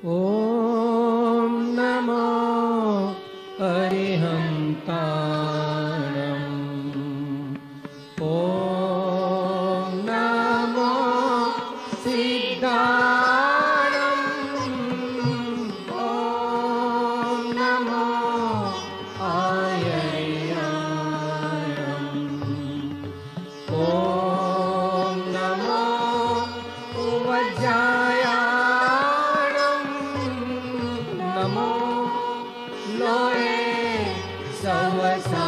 ॐ नमो अरिहन्ताणम् ॐ नमो सिद्धाणम् ॐ नमो आयर्याणम् ॐ नमो उवज्जायाणम् नमो लोये सवसाहुणम्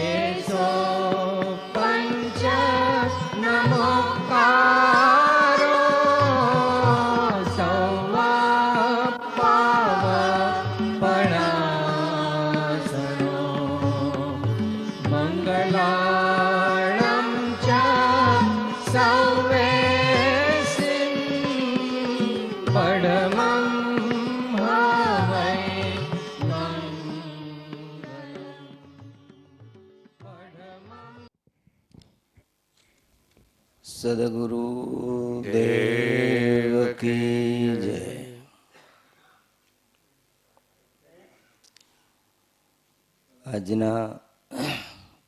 एषो पञ्च नमोकारो सौवापावपणासनो मङ्गलाणं च सौवेसिं परमं हवै સદગુરુ દેવ કી જય. આજના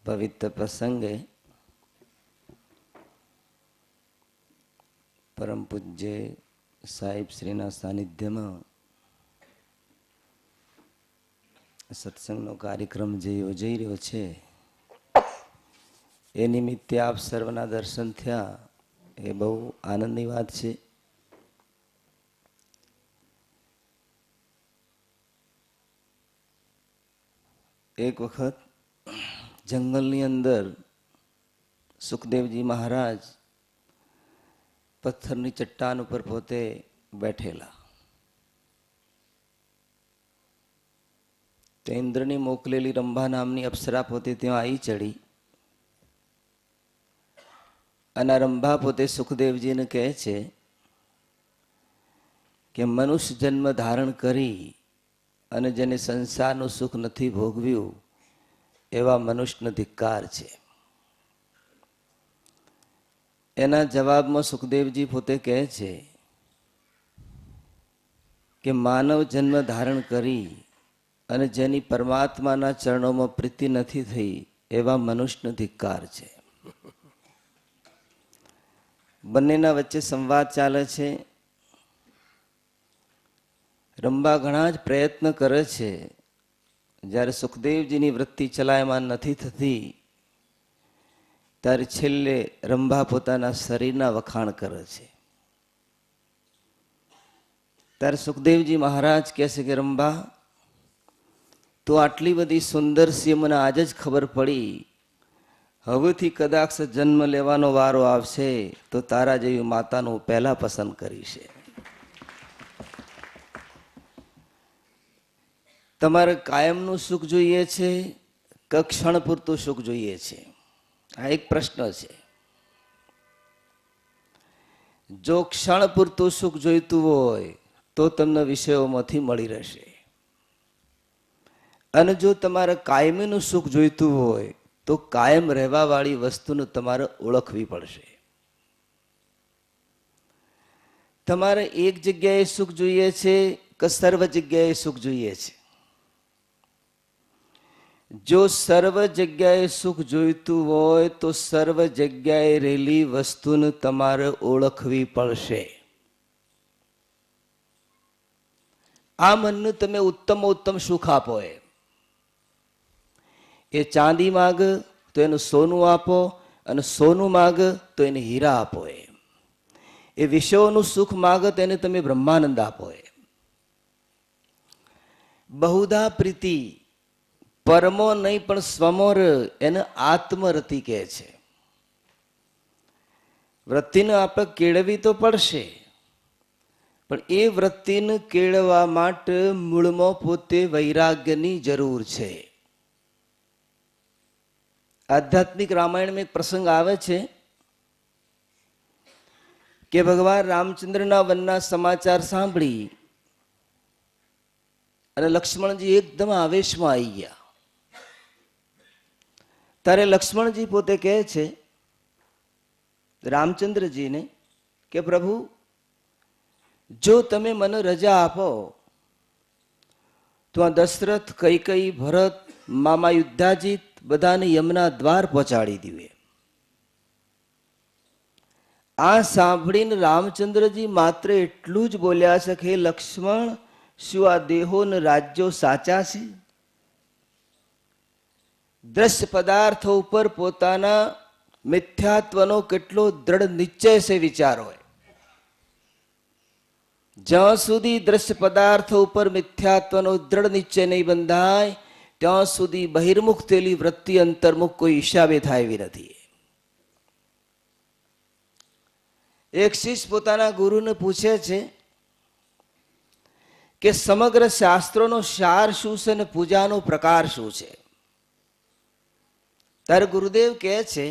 પવિત્ર પ્રસંગે પરમ પૂજ્ય સાહેબ શ્રીના સાનિધ્યમાં સત્સંગનો કાર્યક્રમ જે યોજાઈ રહ્યો છે એ નિમિત્તે આપ સર્વના દર્શન થયા એ બહુ આનંદની વાત છે. એક વખત જંગલની અંદર સુખદેવજી મહારાજ પથ્થરની ચટ્ટાન ઉપર પોતે બેઠેલા. તો ઇન્દ્રની મોકલેલી રંભા નામની અપ્સરા પોતે ત્યાં આવી ચડી અને રંભા પોતે સુખદેવજીને કહે છે કે મનુષ્ય જન્મ ધારણ કરી અને જેને સંસારનું સુખ નથી ભોગવ્યું એવા મનુષ્યનો ધિક્કાર છે. એના જવાબમાં સુખદેવજી પોતે કહે છે કે માનવ જન્મ ધારણ કરી અને જેની પરમાત્માના ચરણોમાં પ્રીતિ નથી થઈ એવા મનુષ્યનો ધિક્કાર છે. બંનેના વચ્ચે સંવાદ ચાલે છે. રંભા ઘણા જ પ્રયત્ન કરે છે. જ્યારે સુખદેવજીની વૃત્તિ ચલાયમાન નથી થતી ત્યારે છેલ્લે રંભા પોતાના શરીરના વખાણ કરે છે. ત્યારે સુખદેવજી મહારાજ કહે છે કે રંભા, તો આટલી બધી સુંદર છે મને આજ જ ખબર પડી. હવેથી કદાચ જન્મ લેવાનો વારો આવશે તો તારા જેવી માતાનું પહેલા પસંદ કરીશ. તમારે કાયમનું સુખ જોઈએ છે કે ક્ષણ પૂરતું સુખ જોઈએ છે? આ એક પ્રશ્ન છે. જો ક્ષણ પૂરતું સુખ જોઈતું હોય તો તમને વિષયોમાંથી મળી રહેશે, અને જો તમારે કાયમીનું સુખ જોઈતું હોય તો કાયમ રહેવા વાળી વસ્તુને તમારે ઓળખવી પડશે. તમારે એક જગ્યાએ સુખ જોઈએ છે કે સર્વ જગ્યાએ સુખ જોઈએ છે? જો સર્વ જગ્યાએ સુખ જોઈતું હોય તો સર્વ જગ્યાએ રહેલી વસ્તુને તમારે ઓળખવી પડશે. આ મનને તમે ઉત્તમ સુખ આપો. એ ચાંદી માગ તો એનું સોનું આપો, અને સોનું માગ તો એને હીરા આપો. એ વિષયોનું સુખ માગ તો એને તમે બ્રહ્માનંદ આપો. બહુધા પ્રીતિ પરમો નહીં પણ સ્વમોર એને આત્મરતિ કહે છે. વૃત્તિને આપણે કેળવી તો પડશે, પણ એ વૃત્તિને કેળવવા માટે મૂળમાં પોતે વૈરાગ્યની જરૂર છે. આધ્યાત્મિક રામાયણમાં એક પ્રસંગ આવે છે કે ભગવાન રામચંદ્રના વનના સમાચાર સાંભળી અને લક્ષ્મણજી એકદમ આવેશમાં આવી ગયા. ત્યારે લક્ષ્મણજી પોતે કહે છે રામચંદ્રજીને કે પ્રભુ જો તમે મને રજા આપો તો આ દશરથ, કૈકેયી, ભરત, મામા યુદ્ધાજીત બધાને યમના દ્વાર પહોંચાડી દીવે. આ સાંભળીને રામચંદ્રજી માત્ર એટલું જ બોલ્યા છે કે હે લક્ષ્મણ, શું આ દેહો ને રાજ્યો સાચા છે? દ્રશ્ય પદાર્થો ઉપર પોતાના મિથ્યાત્વનો કેટલો દ્રઢ નિશ્ચય છે વિચાર હોય. જ્યાં સુધી દ્રશ્ય પદાર્થો ઉપર મિથ્યાત્વનો દ્રઢ નિશ્ચય નહીં બંધાય ત્યાં સુધી બહિર્મુખ થયેલી વૃત્તિ અંતર્મુખ કોઈ હિસાબે થાય એવી નથી. એક શિષ્ય પોતાના ગુરુને પૂછે છે કે સમગ્ર શાસ્ત્રોનો સાર શું છે અને પૂજાનો પ્રકાર શું છે? ત્યારે ગુરુદેવ કહે છે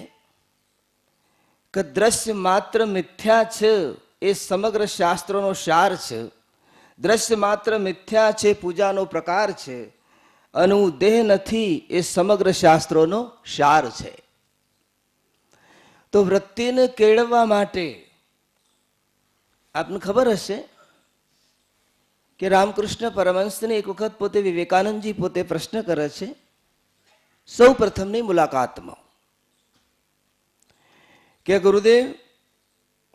કે દ્રશ્ય માત્ર મિથ્યા છે એ સમગ્ર શાસ્ત્રોનો સાર છે. દ્રશ્ય માત્ર મિથ્યા છે, પૂજાનો પ્રકાર છે, અને હું દેહ નથી એ સમગ્ર શાસ્ત્રોનો સાર છે. તો વૃત્તિને કેળવવા માટે આપને ખબર હશે કે રામકૃષ્ણ પરમહંસને એક વખત પોતે વિવેકાનંદજી પોતે પ્રશ્ન કરે છે સૌ પ્રથમની મુલાકાતમાં કે ગુરુદેવ,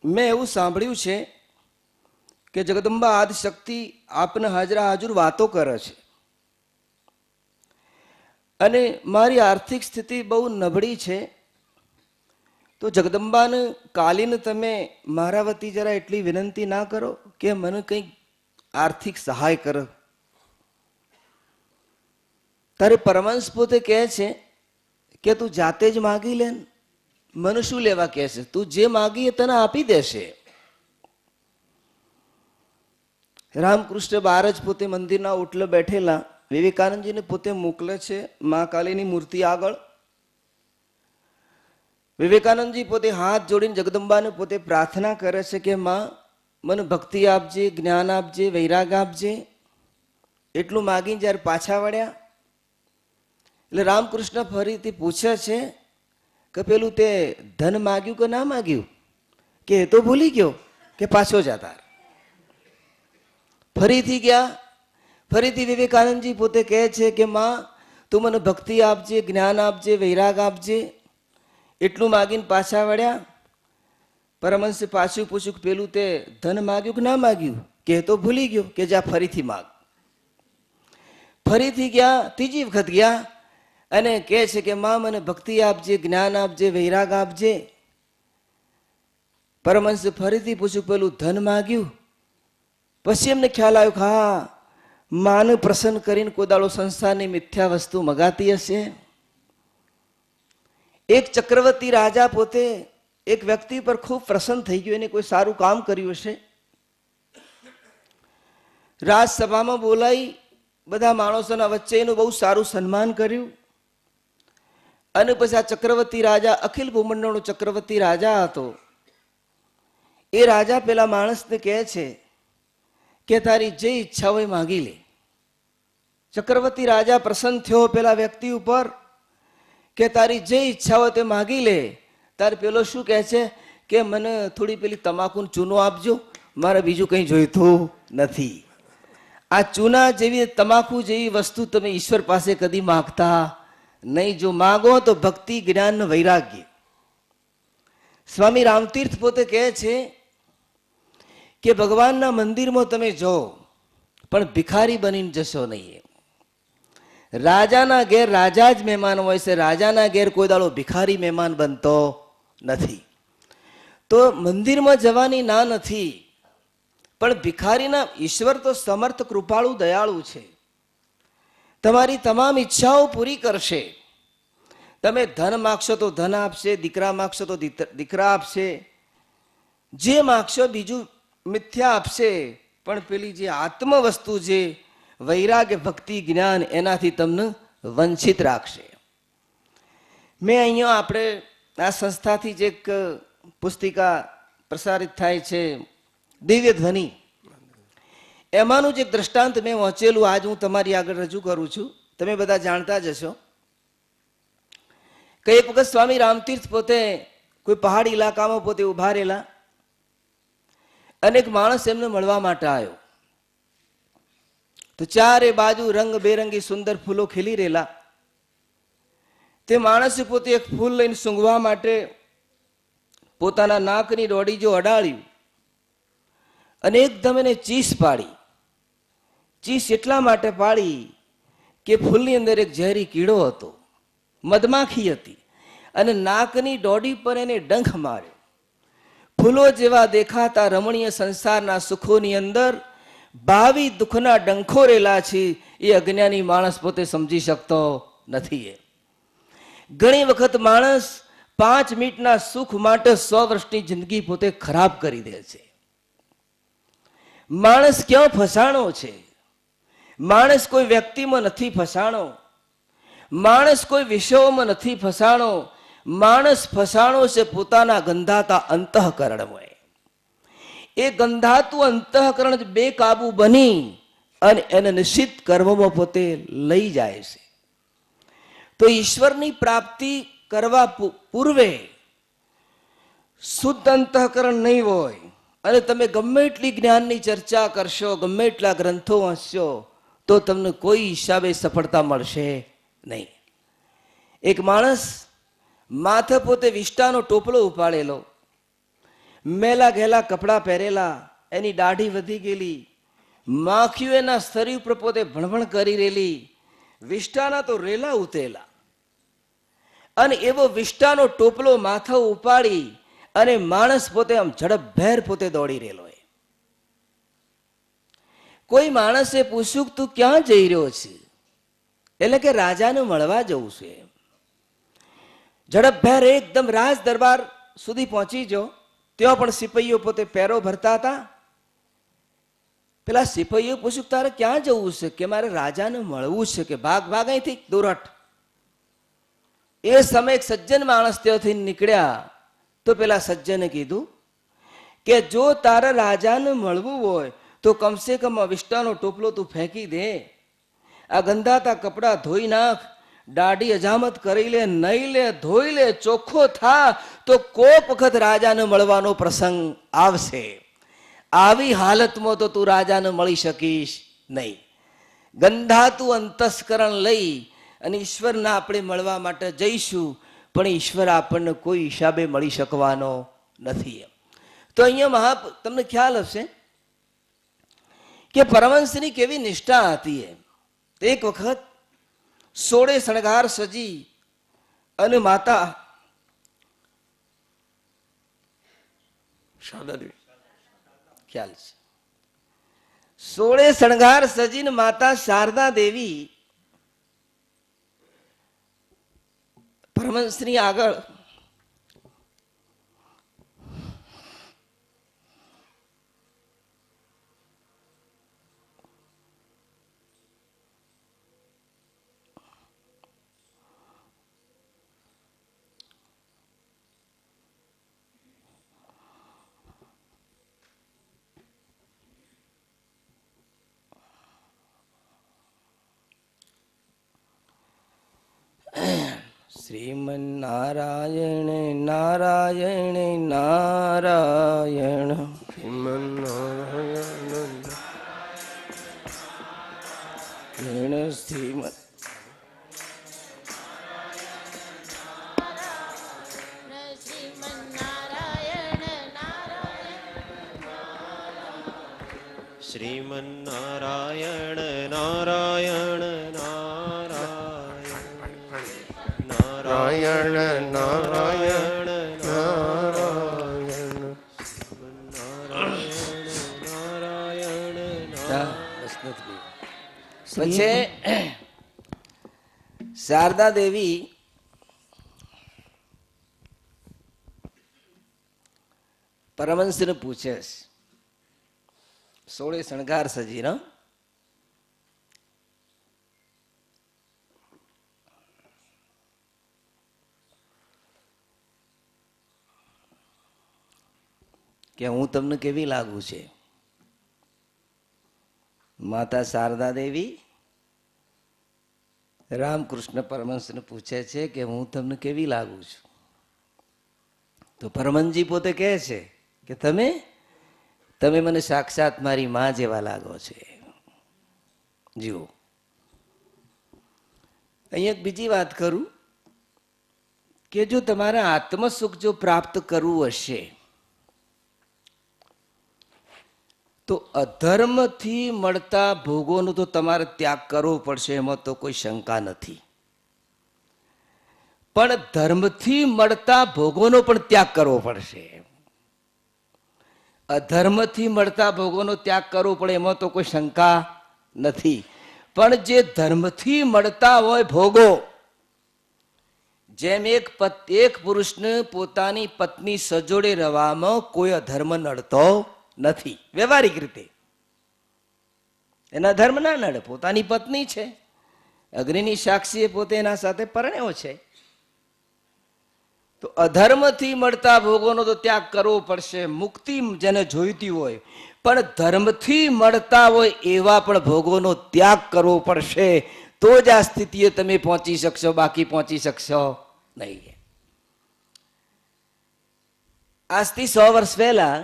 મેં એવું સાંભળ્યું છે કે જગદંબા આદિશક્તિ આપને હાજરા હાજર વાતો કરે છે અને મારી આર્થિક સ્થિતિ બહુ નબળી છે, તો જગદંબાને કાલીને તમે મારા વતી જરા એટલી વિનંતી ના કરો કે મને કંઈક આર્થિક સહાય કરો. તારે પરમહંસ પોતે કહે છે કે તું જાતે જ માગી લે, મને શું લેવા કહે છે? તું જે માગી એ તને આપી દેશે. રામકૃષ્ણ બહાર જ પોતે મંદિરના ઓટલે બેઠેલા વિવેકાનંદજીને પોતે મોકલે છે મા કાલીની મૂર્તિ આગળ. વિવેકાનંદજી પોતે હાથ જોડીને જગદંબાને પોતે પ્રાર્થના કરે છે કે માં, મને ભક્તિ આપજે, જ્ઞાન આપજે, વૈરાગ આપજે. એટલું માગીને જ્યારે પાછા વળ્યા એટલે રામકૃષ્ણ ફરીથી પૂછે છે કે પેલું તે ધન માગ્યું કે ના માગ્યું? કે એ તો ભૂલી ગયો, કે પાછો જતા. ફરીથી ગયા. ફરીથી વિવેકાનંદજી પોતે કહે છે કે માં, તું મને ભક્તિ આપજે, જ્ઞાન આપજે, વૈરાગ આપજે. એટલું માગીને પાછા વળ્યા. પરમહંસે પાછું પૂછ્યું કે પેલું તે ધન માગ્યું કે ના માગ્યું? કે એ તો ભૂલી ગયો, કે જા ફરીથી માગ. ફરીથી ગયા, ત્રીજી વખત ગયા અને કહે છે કે માં, મને ભક્તિ આપજે, જ્ઞાન આપજે, વૈરાગ આપજે. પરમહંસે ફરીથી પૂછ્યું પેલું ધન માગ્યું? પછી એમને ખ્યાલ આવ્યો કે હા, માને પ્રસન્ન કરીને કોઈ દાડો સંસારની મિથ્યા વસ્તુ મગાતી હશે. એક ચક્રવર્તી રાજા પોતે એક વ્યક્તિ પર ખૂબ પ્રસન્ન થઈ ગયો, એને કોઈ સારું કામ કર્યું હશે. રાજસભામાં બોલાઈ બધા માણસોના વચ્ચે એનું બહુ સારું સન્માન કર્યું. અને પછી આ ચક્રવર્તી રાજા, અખિલ ભૂમંડળનો ચક્રવર્તી રાજા હતો, એ રાજા પેલા માણસને કહે છે કે તારી જે ઈચ્છા હોય માગી લે. ચક્રવર્તી રાજા પ્રસન્ન થયો પેલા વ્યક્તિ ઉપર કે તારી જે ઈચ્છા હોય તે માગી લે. તારે પેલો શું કહે છે કે મને થોડી પેલી તમાકુનો ચૂનો આપજો, મારે બીજું કંઈ જોઈતું નથી. આ ચૂના જેવી, તમાકુ જેવી વસ્તુ તમે ઈશ્વર પાસે કદી માગતા નહીં. જો માગો તો ભક્તિ, જ્ઞાન, વૈરાગ્ય. સ્વામી રામતીર્થ પોતે કહે છે કે ભગવાનના મંદિરમાં તમે જાઓ પણ ભિખારી બનીને જશો નહીં. રાજાના ઘેર રાજા જ મહેમાન હોય છે, રાજાના ઘેર કોઈ દાડો ભિખારી મહેમાન બનતો નથી. તો મંદિરમાં જવાની ના નથી, પણ ભિખારીના, ઈશ્વર તો સમર્થ, કૃપાળુ, દયાળુ છે. તમારી તમામ ઈચ્છાઓ પૂરી કરશે. તમે ધન માગશો તો ધન આપશે, દીકરા માગશો તો દીકરા આપશે, જે માગશો બીજું મિથ્યા આપશે. પણ પેલી જે આત્મ વસ્તુ છે, વૈરાગ્ય, ભક્તિ, જ્ઞાન, એનાથી તમને વંચિત રાખશે. મેં અહીંયા આપણે આ સંસ્થાથી જે એક પુસ્તિકા પ્રસારિત થાય છે દિવ્ય ધ્વનિ, એમાંનું જે એક દ્રષ્ટાંત મેં વાંચેલું આજ હું તમારી આગળ રજૂ કરું છું. તમે બધા જાણતા જ હશો કે એક વખત સ્વામી રામતીર્થ પોતે કોઈ પહાડી ઇલાકામાં પોતે ઉભા રહેલા અને એક માણસ એમને મળવા માટે આવ્યો. તો ચારે બાજુ રંગબેરંગી સુંદર ફૂલો ખીલી રહેલા. તે માણસે પોતે એક ફૂલ લઈને સૂંઘવા માટે પોતાના નાકની ડોડી જો અડાડ્યું અને એકદમ એને ચીસ પાડી. ચીસ એટલા માટે પાડી કે ફૂલની અંદર એક ઝેરી કીડો હતો, મધમાખી હતી, અને નાકની ડોડી પર એને ડંખ માર્યો. ફૂલો જેવા દેખાતા રમણીય સંસારના સુખોની અંદર 22 દુઃખના ડંખો રેલા છે. એ અજ્ઞાની માણસ પોતે સમજી શકતો નથી. ઘણી વખત માણસ 5 મિનિટના સુખ માટે 100 વર્ષની જિંદગી પોતે ખરાબ કરી દે છે. માણસ ક્યાં ફસાણો છે? માણસ કોઈ વ્યક્તિમાં નથી ફસાણો, માણસ કોઈ વિષયોમાં નથી ફસાણો. માણસ ફસાણો છે પોતાના ગંધાતા અંતઃકરણમાં. એ ગંધાતું અંતઃકરણ જ બેકાબુ બની અને એને નિશ્ચિત કર્મમાં પોતે લઈ જાય છે. તો ઈશ્વરની પ્રાપ્તિ કરવા પૂર્વે શુદ્ધ અંતઃકરણ નહીં હોય અને તમે ગમે એટલી જ્ઞાનની ચર્ચા કરશો, ગમે એટલા ગ્રંથો વાંચશો, તો તમને કોઈ હિસાબે સફળતા મળશે નહીં. એક માણસ માથે પોતે વિષ્ટાનો ટોપલો ઉપાડેલો, મેલા ઘેલા કપડાં પહેરેલા, એની દાઢી વધી ગયેલી, માખીઓ એના શરીર ઉપર પોતે ભણભણ કરી રહેલી, વિષ્ટાના તો રેલા ઉતરેલા, અને એવો વિષ્ટાનો ટોપલો માથા ઉપાડી અને માણસ પોતે આમ ઝડપભેર પોતે દોડી રહેલો. કોઈ માણસે પૂછ્યું તું ક્યાં જઈ રહ્યો છે? એટલે કે રાજાને મળવા જવું છે. ઝડપભેર એકદમ રાજ દરબાર સુધી પહોંચી જો. ત્યાં પણ સિપાહીઓ પોતે પેરો ભરતા હતા. પેલા સિપાહીઓ પૂછ્યું તારે ક્યાં જવું છે? કે મારે રાજાને મળવું છે. કે ભાગ ભાગ અહીંથી દોરટ. એ સમય એક સજ્જન માણસ ત્યાંથી નીકળ્યા. તો પેલા સજ્જને કીધું કે જો તારે રાજાને મળવું હોય તો કમસે કમ વિષ્ટાનો ટોપલો તું ફેંકી દે, આ ગંધાતા કપડાં ધોઈ નાખ, દાઢી હજામત કરી લે, નહીં લે, ધોઈ લે, ચોખ્ખો થા, તો કોક વખત રાજાને મળવાનો પ્રસંગ આવશે. આવી હાલતમાં તો તું રાજાને મળી શકીશ નહીં. ગંધાતું અંતસ્કરણ લઈ અને ઈશ્વરના આપણે મળવા માટે જઈશું, પણ ઈશ્વર આપણને કોઈ હિસાબે મળી શકવાનો નથી. તો અહીંયા તમને ખ્યાલ હશે કે પરમહંસની કેવી નિષ્ઠા હતી. એક વખત 16 શણગાર સજી અને માતા ખ્યાલ છે, 16 શણગાર સજીને માતા શારદા દેવી પરમહંસની આગળ શ્રીમન્નારાયણ નારાયણ નારાયણ શ્રીમન્નારાયણ શ્રીમન શ્રીમન્નારાયણ નારાયણ નારાયણ નારાયણ નારાયણ પછી શારદા દેવી પરમહંસને પૂછે, 16 શણગાર સજીનો કે હું તમને કેવી લાગુ છે? માતા શારદા દેવી રામકૃષ્ણ પરમહંસને પૂછે છે કે હું તમને કેવી લાગુ છું? તો પરમહંસજી પોતે કહે છે કે તમે તમે મને સાક્ષાત મારી માં જેવા લાગો છે. જુઓ, અહીંયા એક બીજી વાત કરું કે જો તમારે આત્મસુખ જો પ્રાપ્ત કરવું હશે તો અધર્મથી મળતા ભોગોનો તો તમારે ત્યાગ કરવો પડશે, એમાં તો કોઈ શંકા નથી. પણ ધર્મથી મળતા ભોગોનો પણ ત્યાગ કરવો પડશે. અધર્મથી મળતા ભોગોનો ત્યાગ કરવો પડે એમાં તો કોઈ શંકા નથી. પણ જે ધર્મથી મળતા હોય ભોગો, જેમ એક પુરુષને પોતાની પત્ની સજોડે રહેવામાં કોઈ અધર્મ નડતો નથી. વ્યવહારિક રીતે એના ધર્મ ના નડે, પોતાની પત્ની છે, અગ્નિની સાક્ષી પોતે એના સાથે પરણ્યો છે. તો અધર્મથી મળતા ભોગોનો તો ત્યાગ કરવો પડશે. મુક્તિ જેને જોઈતી હોય, પણ ધર્મથી મળતા હોય એવા પણ ભોગોનો ત્યાગ કરવો પડશે. તો જ આ સ્થિતિએ તમે પહોંચી શકશો, બાકી પહોંચી શકશો નહીં. આજથી 100 વર્ષ પહેલા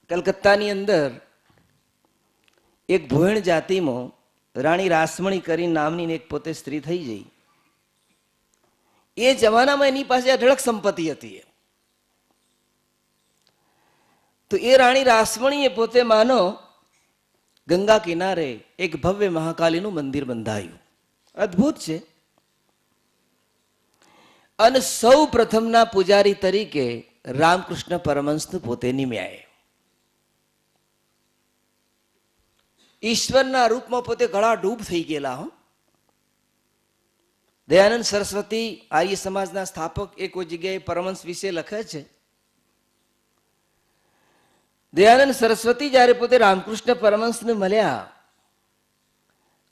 કલકત્તાની અંદર એક ભોયણ જાતિમાં રાણી રાસમણી કરીને નામની એક પોતે સ્ત્રી થઈ ગઈ. એ જમાનામાં એની પાસે અઢળક સંપત્તિ હતી. તો એ રાણી રાસમણીએ પોતે માનો ગંગા કિનારે એક ભવ્ય મહાકાલીનું મંદિર બંધાયું. અદ્ભુત છે. અને સૌ પ્રથમના પૂજારી તરીકે રામકૃષ્ણ પરમહંસને પોતે નિમ્યા. ઈશ્વરના રૂપમાં પોતે ગળા ડૂબ થઈ ગયેલા. દયાનંદ સરસ્વતી આર્ય સમાજના સ્થાપક એ કોઈ જગ્યાએ પરમહંસ વિશે લખે છે. દયાનંદ સરસ્વતી જ્યારે પોતે રામકૃષ્ણ પરમહંસને મળ્યા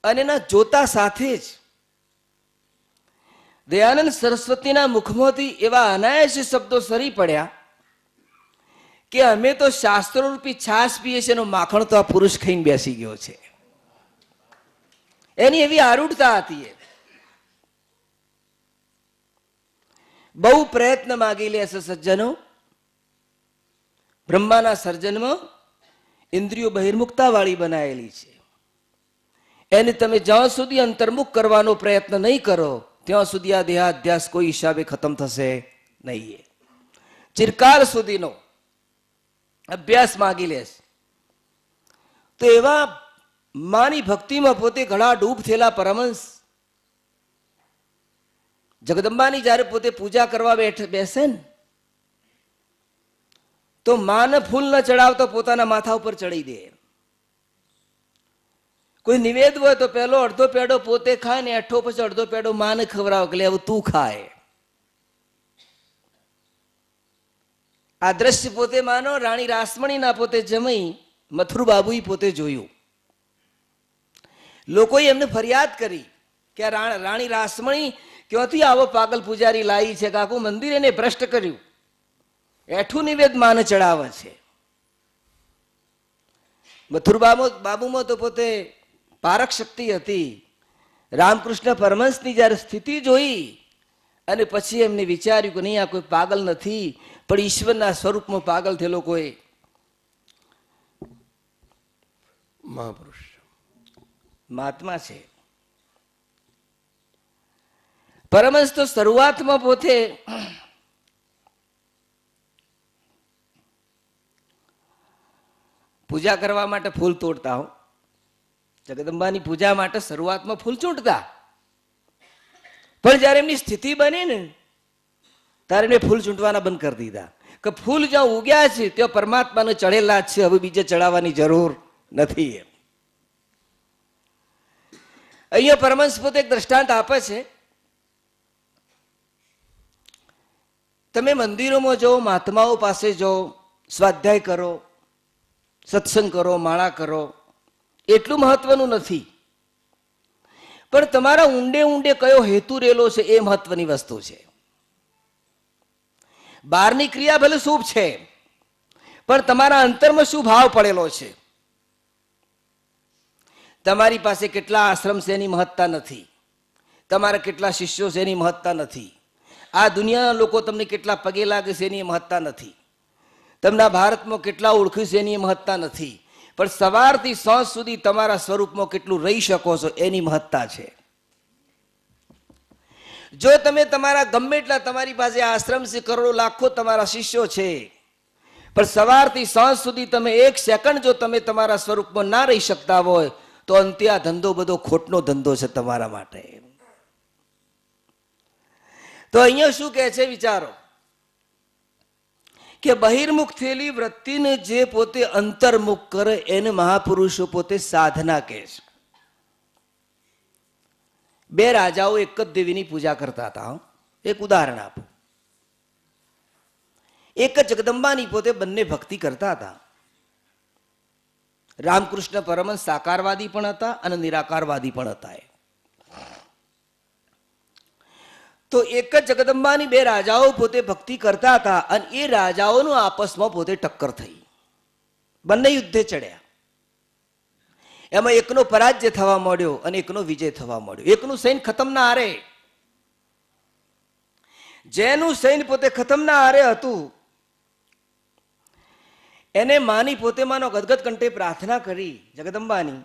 અને એના જોતા સાથે જ દયાનંદ સરસ્વતીના મુખમાંથી એવા અનાયાસ શબ્દો સરી પડ્યા કે અમે તો શાસ્ત્રોરૂપી છાશ પીએ છીએ, એનો માખણ તો આ પુરુષ ખાઈને બેસી ગયો છે. એની એવી આરૂઢતા હતી. બહુ પ્રયત્ન માગી લે છે સજ્જનો. બ્રહ્માના સર્જનમાં ઇન્દ્રિયો બહિર્મુખતા વાળી બનાવેલી છે. એને તમે જ્યાં સુધી અંતર્મુખ કરવાનો પ્રયત્ન નહીં કરો ત્યાં સુધી આ દેહાધ્યાસ કોઈ હિસાબે ખતમ થશે નહીં. ચિરકાલ સુધીનો અભ્યાસ માગી લેશ. તો એવા માની ભક્તિમાં પોતે ઘણા ડૂબ થયેલા પરમહંસ જગદંબાની જ્યારે પોતે પૂજા કરવા બેસે ને તો માને ફૂલ ન ચડાવતો પોતાના માથા ઉપર ચડી દે. કોઈ નિવેદ હોય તો પેલો અડધો પેડો પોતે ખાય ને એઠો પછી અડધો પેડો માને ખવડાવે કે હવે તું ખાય. આ દ્રશ્ય પોતે માનો રાણી રાસમણીના પોતે જમઈ મથુર બાબુએ પોતે જોયું. લોકોએ એમને ફરિયાદ કરી કે રાણી રાસમણી ક્યાંથી આવો પાગલ પૂજારી લાવી છે, આખું મંદિર એને ભ્રષ્ટ કર્યું, એઠું નિવેદ માને ચડાવે છે. મથુર બાબુમાં તો પોતે પારક શક્તિ હતી. રામકૃષ્ણ પરમહંસની જ્યારે સ્થિતિ જોઈ અને પછી એમને વિચાર્યું કે નહીં, આ કોઈ પાગલ નથી, પણ ઈશ્વરના સ્વરૂપમાં પાગલ થયેલો કોઈ મહાપુરુષ મહાત્મા છે. પરમહંસ તો શરૂઆતમાં પોતે પૂજા કરવા માટે ફૂલ તોડતા હો. જગદંબાની પૂજા માટે શરૂઆતમાં ફૂલ ચૂંટતા, પણ જયારે એમની સ્થિતિ બની ને ત્યારે એમને ફૂલ ચૂંટવાના બંધ કરી દીધા કે ફૂલ જ્યાં ઉગ્યા છે ત્યાં પરમાત્માને ચડેલા જ છે, હવે બીજે ચડાવવાની જરૂર નથી. અહીંયા પરમહંસ પોતે એક દ્રષ્ટાંત આપે છે. તમે મંદિરોમાં જાઓ, મહાત્માઓ પાસે જાઓ, સ્વાધ્યાય કરો, સત્સંગ કરો, માળા કરો, એટલું મહત્વનું નથી, પણ તમારા ઊંડે ઊંડે કયો હેતુ રહેલો છે એ મહત્વની વસ્તુ છે. બહારની ક્રિયા ભલે શુભ છે, પણ તમારા અંતરમાં શું ભાવ પડેલો છે. તમારી પાસે કેટલા આશ્રમ છે એની મહત્તા નથી, તમારા કેટલા શિષ્યો છે એની મહત્તા નથી, આ દુનિયાના લોકો તમને કેટલા પગે લાગે છે એની મહત્તા નથી. તમને ભારતમાં કેટલા ઓળખ્યું છે એની મહત્તા નથી, પણ સવારથી સાંજ સુધી તમારા સ્વરૂપમાં કેટલું રહી શકો છો એની મહત્તા છે. જો તમે તમારા ગમે એટલા તમારી પાસે આશ્રમ છે, કરોડો લાખો તમારા શિષ્યો છે, પણ સવારથી સાંજ સુધી તમે એક સેકન્ડ જો તમે તમારા સ્વરૂપમાં ના રહી શકતા હોય તો અંતે આ ધંધો બધો ખોટનો ધંધો છે તમારા માટે. તો અહીંયા શું કહે છે વિચારો કે બહિર્મુખ થયેલી વૃત્તિને જે પોતે અંતર્મુખ કરે એને મહાપુરુષો પોતે સાધના કહે છે. બે રાજાઓ એક જ દેવીની પૂજા કરતા હતા. એક ઉદાહરણ આપો. એક જ જગદંબાની પોતે બંને ભક્તિ કરતા હતા. રામકૃષ્ણ પરમહંસ સાકારવાદી પણ હતા અને નિરાકારવાદી પણ હતા. તો એક જ જગદંબાની બે રાજાઓ પોતે ભક્તિ કરતા હતા અને એ રાજાઓનું આપસમાં પોતે ટક્કર થઈ. બંને યુદ્ધે ચડ્યા. એમાં એકનો પરાજય થવા માંડ્યો અને એકનો વિજય થવા માંડ્યો. એકનું સૈન્ય ખતમ ના હારે, જેનું સૈન્ય પોતે ખતમ ના હારે હતું એને માની પોતે માનો ગદગદ કંઠે પ્રાર્થના કરી જગદંબાની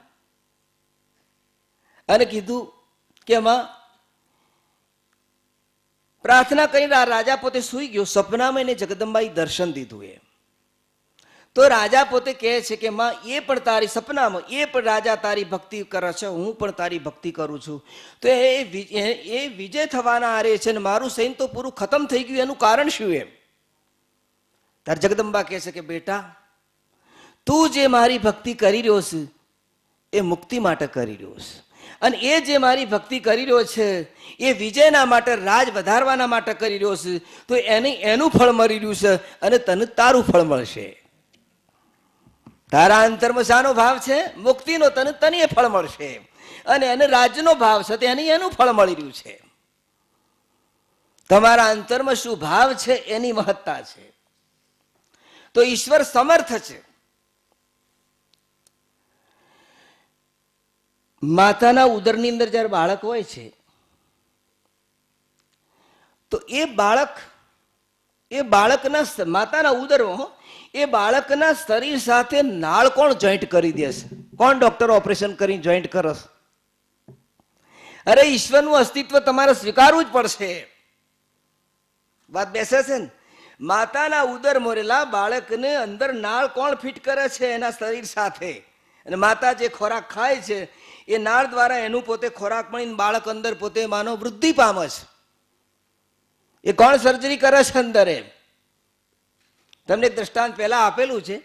અને કીધું કે માં, પ્રાર્થના કરીને આ રાજા પોતે સૂઈ ગયો. સપનામાં એને જગદંબાએ દર્શન દીધું. તો રાજા પોતે કહે છે કે માં, એ પણ તારી સપનામાં એ પણ રાજા તારી ભક્તિ કરે છે, હું પણ તારી ભક્તિ કરું છું, તો એ વિજય થવાના આરે છે ને મારું સૈન્ય તો પૂરું ખતમ થઈ ગયું, એનું કારણ શું? એમ તાર જગદંબા કહે છે કે બેટા, તું જે મારી ભક્તિ કરી રહ્યો છે એ મુક્તિ માટે કરી રહ્યો છે, અને એ જે મારી ભક્તિ કરી રહ્યો છે એ વિજયના માટે, રાજ વધારવાના માટે કરી રહ્યો છે, તો એનું ફળ મળી રહ્યું છે અને તને તારું ફળ મળશે. તારા અંતરમાં શાનો ભાવ છે? મુક્તિનો. તને એ ફળ મળશે. અને એને રાજનો ભાવ છે તો એનું ફળ મળી રહ્યું છે. તમારા અંતરમાં શું ભાવ છે એની મહત્તા છે. તો ઈશ્વર સમર્થ છે. માતાના ઉદરની અંદર જ્યારે બાળક હોય છે તો એ બાળકના માતાના ઉદરમાં એ બાળકના શરીર સાથે નાળ કોણ જોઈન્ટ કરી દેશે? કોણ ડોક્ટર ઓપરેશન કરી જોઈન્ટ કરશે? અરે ઈશ્વરનું અસ્તિત્વ તમારે સ્વીકારવું જ પડશે. વાત બેસે છે ને? માતાના ઉદર મોરેલા બાળકને અંદર નાળ કોણ ફિટ કરે છે? એના શરીર સાથે. અને માતા જે ખોરાક ખાય છે એ નાળ દ્વારા એનું પોતે ખોરાક મળીને બાળક અંદર પોતે માનો વૃદ્ધિ પામે છે. એ કોણ સર્જરી કરે છે અંદર? એમ તમને એક દ્રષ્ટાંત પહેલા આપેલું છે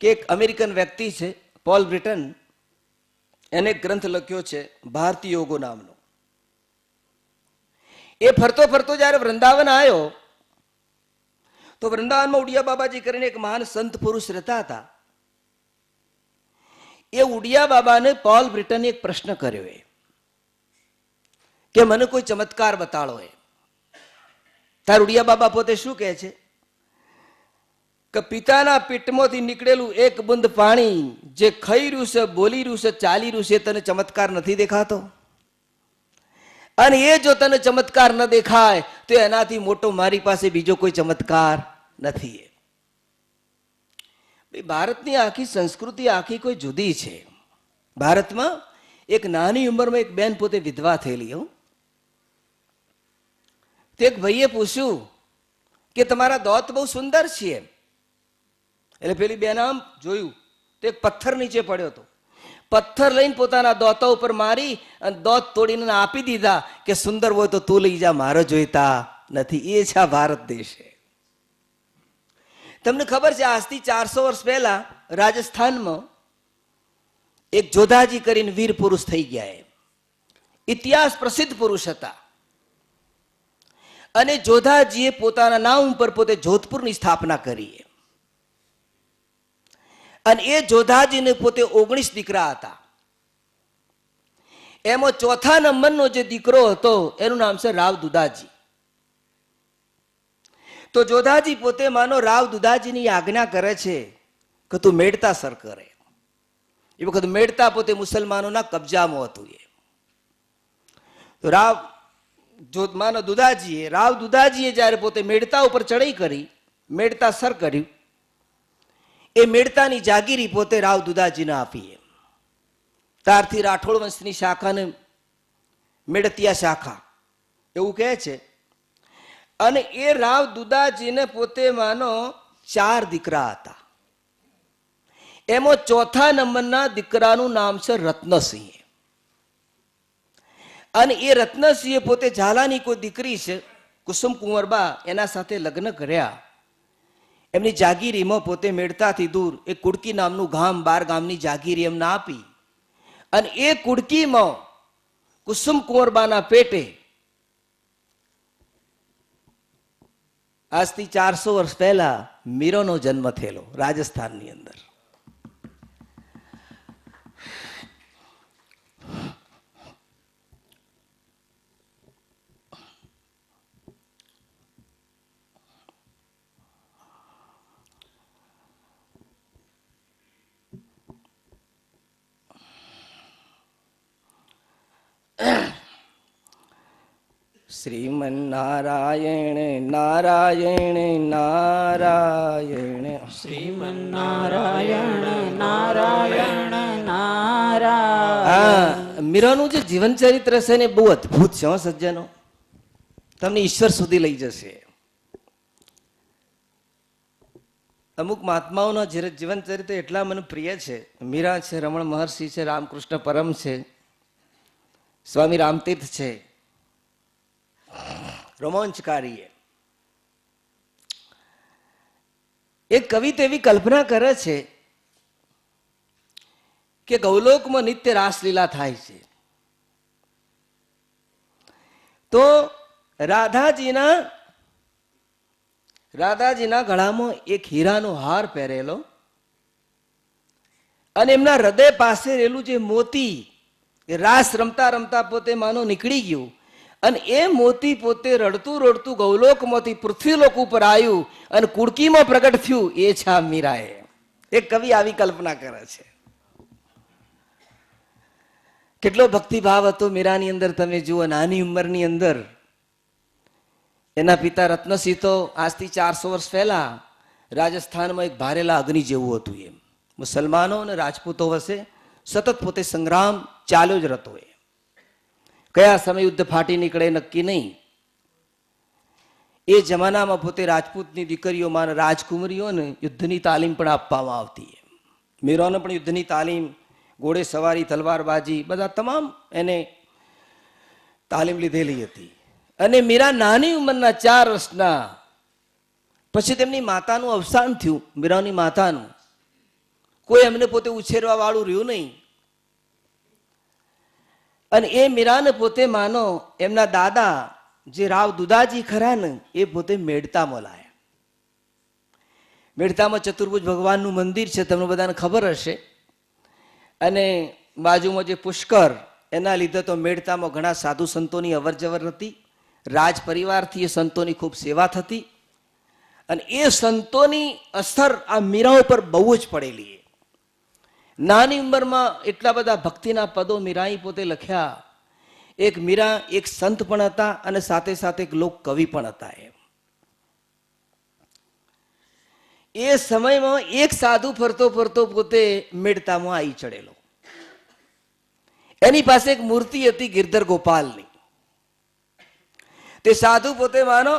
કે એક અમેરિકન વ્યક્તિ છે પોલ બ્રિટન, એને એક ગ્રંથ લખ્યો છે ભારતીય યોગો નામનો. એ ફરતો ફરતો જયારે વૃંદાવન આવ્યો તો વૃંદાવનમાં ઉડિયા બાબાજી કરીને એક મહાન સંત પુરુષ રહેતા હતા. એ ઉડિયા બાબાને પોલ બ્રિટને એક પ્રશ્ન કર્યો કે મને કોઈ ચમત્કાર બતાડો. તાર ઉડિયા બાબા પોતે શું કહે છે કે પિતાના પેટમાંથી નીકળેલું એક બુંદ પાણી જે ખાઈ રહ્યું છે, બોલી રહ્યું છે, ચાલી રહ્યું છે, તને ચમત્કાર નથી દેખાતો? અને એ જો તને ચમત્કાર ન દેખાય તો એનાથી મોટો મારી પાસે બીજો કોઈ ચમત્કાર નથી. ભારતની આખી સંસ્કૃતિ આખી કોઈ જુદી છે. ભારતમાં એક નાની ઉંમરમાં એક બેન પોતે વિધવા થયેલી. તે એક ભાઈએ પૂછ્યું કે તમારા દોત બહુ સુંદર છે. એટલે પેલી બેન આમ જોયું તો એક પથ્થર નીચે પડ્યો હતો. પથ્થર લઈને પોતાના દોતા ઉપર મારી અને દોત તોડીને આપી દીધા કે સુંદર હોય તો તું લઈ જા, મારો જોઈતા નથી. એ છે આ ભારત દેશ. તમને ખબર છે આજથી 400 વર્ષ પહેલા રાજસ્થાનમાં એક જોધાજી કરીને વીર પુરુષ થઈ ગયા. ઇતિહાસ પ્રસિદ્ધ પુરુષ હતા. અને જોધાજીએ પોતાના નામ ઉપર પોતે જોધપુરની સ્થાપના કરી. અને એ જોધાજીને પોતે 19 દીકરા હતા. એમાં ચોથા નંબરનો જે દીકરો હતો એનું નામ છે રાવ દુદાજી. તો જોધાજી પોતે માનો રાવ દુદાજીની આજ્ઞા કરે છે કે તું મેળતા સર કરે. એ વખત મેળતા પોતે મુસલમાનોના કબજામાં હતું. તો રાવ દુદાજીએ જયારે પોતે મેળતા ઉપર ચડાઈ કરી મેળતા સર કર્યું. એ મેળતાની જાગીરી પોતે રાવ દુદાજીને આપી. ત્યારથી રાઠોડ વંશની શાખાને મેળતિયા શાખા એવું કહે છે. અને એ રાવ દુદાજીને પોતે માનો 4 દીકરા હતા. એમાં ચોથા નંબરના દીકરાનું નામ છે રત્નસિંહ. અને એ રત્નસિંહે પોતે ઝાલાની કોઈ દીકરી છે કુસુમ કુંવરબા, એના સાથે લગ્ન કર્યા. એમની જાગીરીમાં પોતે મેળતાથી દૂર એક કુડકી નામનું ગામ, 12 ગામની જાગીરી એમને આપી. અને એ કુડકીમાં કુસુમ કુંવરબાના પેટે આજથી 400 વર્ષ પહેલા મીરાનો જન્મ થયેલો રાજસ્થાનની અંદર. શ્રીમન્નારાયણ નારાયણ નારાયણ, શ્રીમન્નારાયણ નારાયણ નારાયણ. મીરાનું જે જીવન ચરિત્ર છે ને બહુ અદભુત છે સજ્જનો, તમને ઈશ્વર સુધી લઈ જશે. અમુક મહાત્માઓના જીવન ચરિત્ર એટલા મને પ્રિય છે. મીરા છે, રમણ મહર્ષિ છે, રામકૃષ્ણ પરમ છે, સ્વામી રામતીર્થ છે. રોમાંચકારી. એક કવિ તો એવી કલ્પના કરે છે કે ગૌલોકમાં નિત્ય રાસલીલા થાય છે. તો રાધાજીના ગળામાં એક હીરાનો હાર પહેરેલો અને એમના હૃદય પાસે રહેલું જે મોતી રાસ રમતા રમતા પોતે માનો નીકળી ગયું. અને એ મોતી પોતે રડતું રડતું ગૌલોકમાંથી પૃથ્વીલોક ઉપર આવ્યું અને કુડકીમાં પ્રગટ થયું. એ છે આ મીરાએ. એક કવિ આવી કલ્પના કરે છે. કેટલો ભક્તિભાવ હતો મીરાની અંદર તમે જુઓ. નાની ઉંમરની અંદર એના પિતા રત્નસિંહ તો આજથી 400 વર્ષ પહેલા રાજસ્થાનમાં એક ભારેલા અગ્નિ જેવું હતું. એમ મુસલમાનો અને રાજપૂતો વચ્ચે સતત પોતે સંગ્રામ ચાલ્યો જ રહેતો. કયા સમય યુદ્ધ ફાટી નીકળે નક્કી નહીં. એ જમાનામાં પોતે રાજપૂતની દીકરીઓમાં રાજકુમારીઓને યુદ્ધની તાલીમ પણ આપવામાં આવતી. મીરાને પણ યુદ્ધની તાલીમ, ઘોડે સવારી, તલવારબાજી, બધા તમામ એને તાલીમ લીધેલી હતી. અને મીરા નાની ઉંમરના 4 વર્ષના પછી તેમની માતાનું અવસાન થયું. મીરાની માતાનું કોઈ એમને પોતે ઉછેરવા વાળું રહ્યું નહીં. અને એ મીરાને પોતે માનો એમના દાદા જે રાવ દુદાજી ખરા ને એ પોતે મેળતામાં લાયા. મેળતામાં ચતુર્ભુજ ભગવાનનું મંદિર છે, તમને બધાને ખબર હશે. અને બાજુમાં જે પુષ્કર, એના લીધે તો મેળતામાં ઘણા સાધુ સંતોની અવર જવર હતી. રાજ પરિવારથી એ સંતોની ખૂબ સેવા થતી. અને એ સંતોની અસર આ મીરા ઉપર બહુ જ પડેલી. નાની ઉંમરમાં એટલા બધા ભક્તિના પદો મીરાએ પોતે લખ્યા. એક મીરા એક સંત પણ હતા અને સાથે સાથે એક લોક કવિ પણ હતા. એ સમયમાં એક સાધુ ફરતો ફરતો પોતે મેળતામાં આવી ચડેલો. એની પાસે એક મૂર્તિ હતી ગિરધર ગોપાલની. તે સાધુ પોતે માનો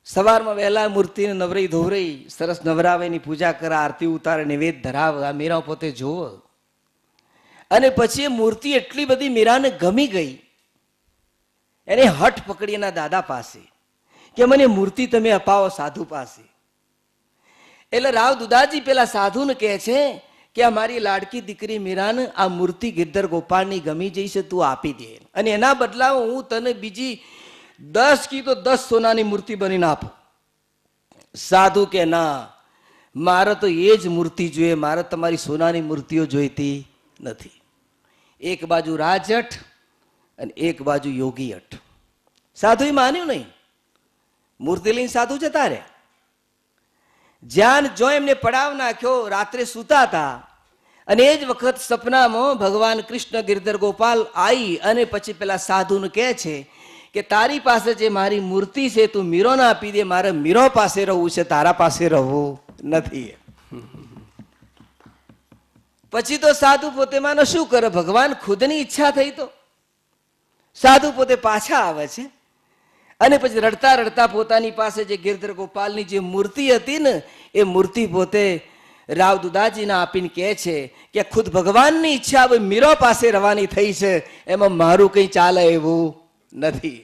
સવારમાં વહેલા મૂર્તિને નવરાઈ ધોવરાઈ સરસ નવરાવે, એની પૂજા કરે, આરતી ઉતારે, નિવેદ ધરાવે. આ મીરા પોતે જોવો. અને પછી એ મૂર્તિ એટલી બધી મીરાને ગમી ગઈ, એને હઠ પકડી એના દાદા પાસે કે મને મૂર્તિ તમે અપાવો સાધુ પાસે. એટલે રાવ દુદાજી પેલા સાધુને કહે છે કે આ મારી લાડકી દીકરી મીરાને આ મૂર્તિ ગિરધર ગોપાળની ગમી જઈ છે, તું આપી દે. અને એના બદલામાં હું તને બીજી 10 કી તો 10 સોનાની મૂર્તિ બનીને આપું. સાધુ કે ના, મારે તો એ જ મૂર્તિ જોઈએ, મારે તમારી સોનાની મૂર્તિઓ જોઈતી નથી. એક બાજુ રાજહઠ અને એક બાજુ યોગી હઠ. સાધુએ માન્યું નહીં. મૂર્તિ લઈને સાધુ જતા રહ્યા. જ્યાં જો એમને પડાવ નાખ્યો. રાત્રે સૂતા હતા અને એ જ વખત સપનામાં ભગવાન કૃષ્ણ ગિરધર ગોપાલ આવી અને પછી પેલા સાધુને કહે છે કે તારી પાસે જે મારી મૂર્તિ છે તું મીરોને આપી દે, મારે મીરો પાસે રહેવું છે, તારા પાસે રહેવું નથી. પછી તો સાધુ પોતે માનો શું કરે, ભગવાન ખુદની ઈચ્છા થઈ તો સાધુ પોતે પાછા આવે છે અને પછી રડતા રડતા પોતાની પાસે જે ગિરધર ગોપાલની જે મૂર્તિ હતી ને એ મૂર્તિ પોતે રાવ દુદાજીને આપીને કહે છે કે ખુદ ભગવાનની ઈચ્છા હવે મીરો પાસે રવાની થઈ છે, એમાં મારું કંઈ ચાલે એવું નથી.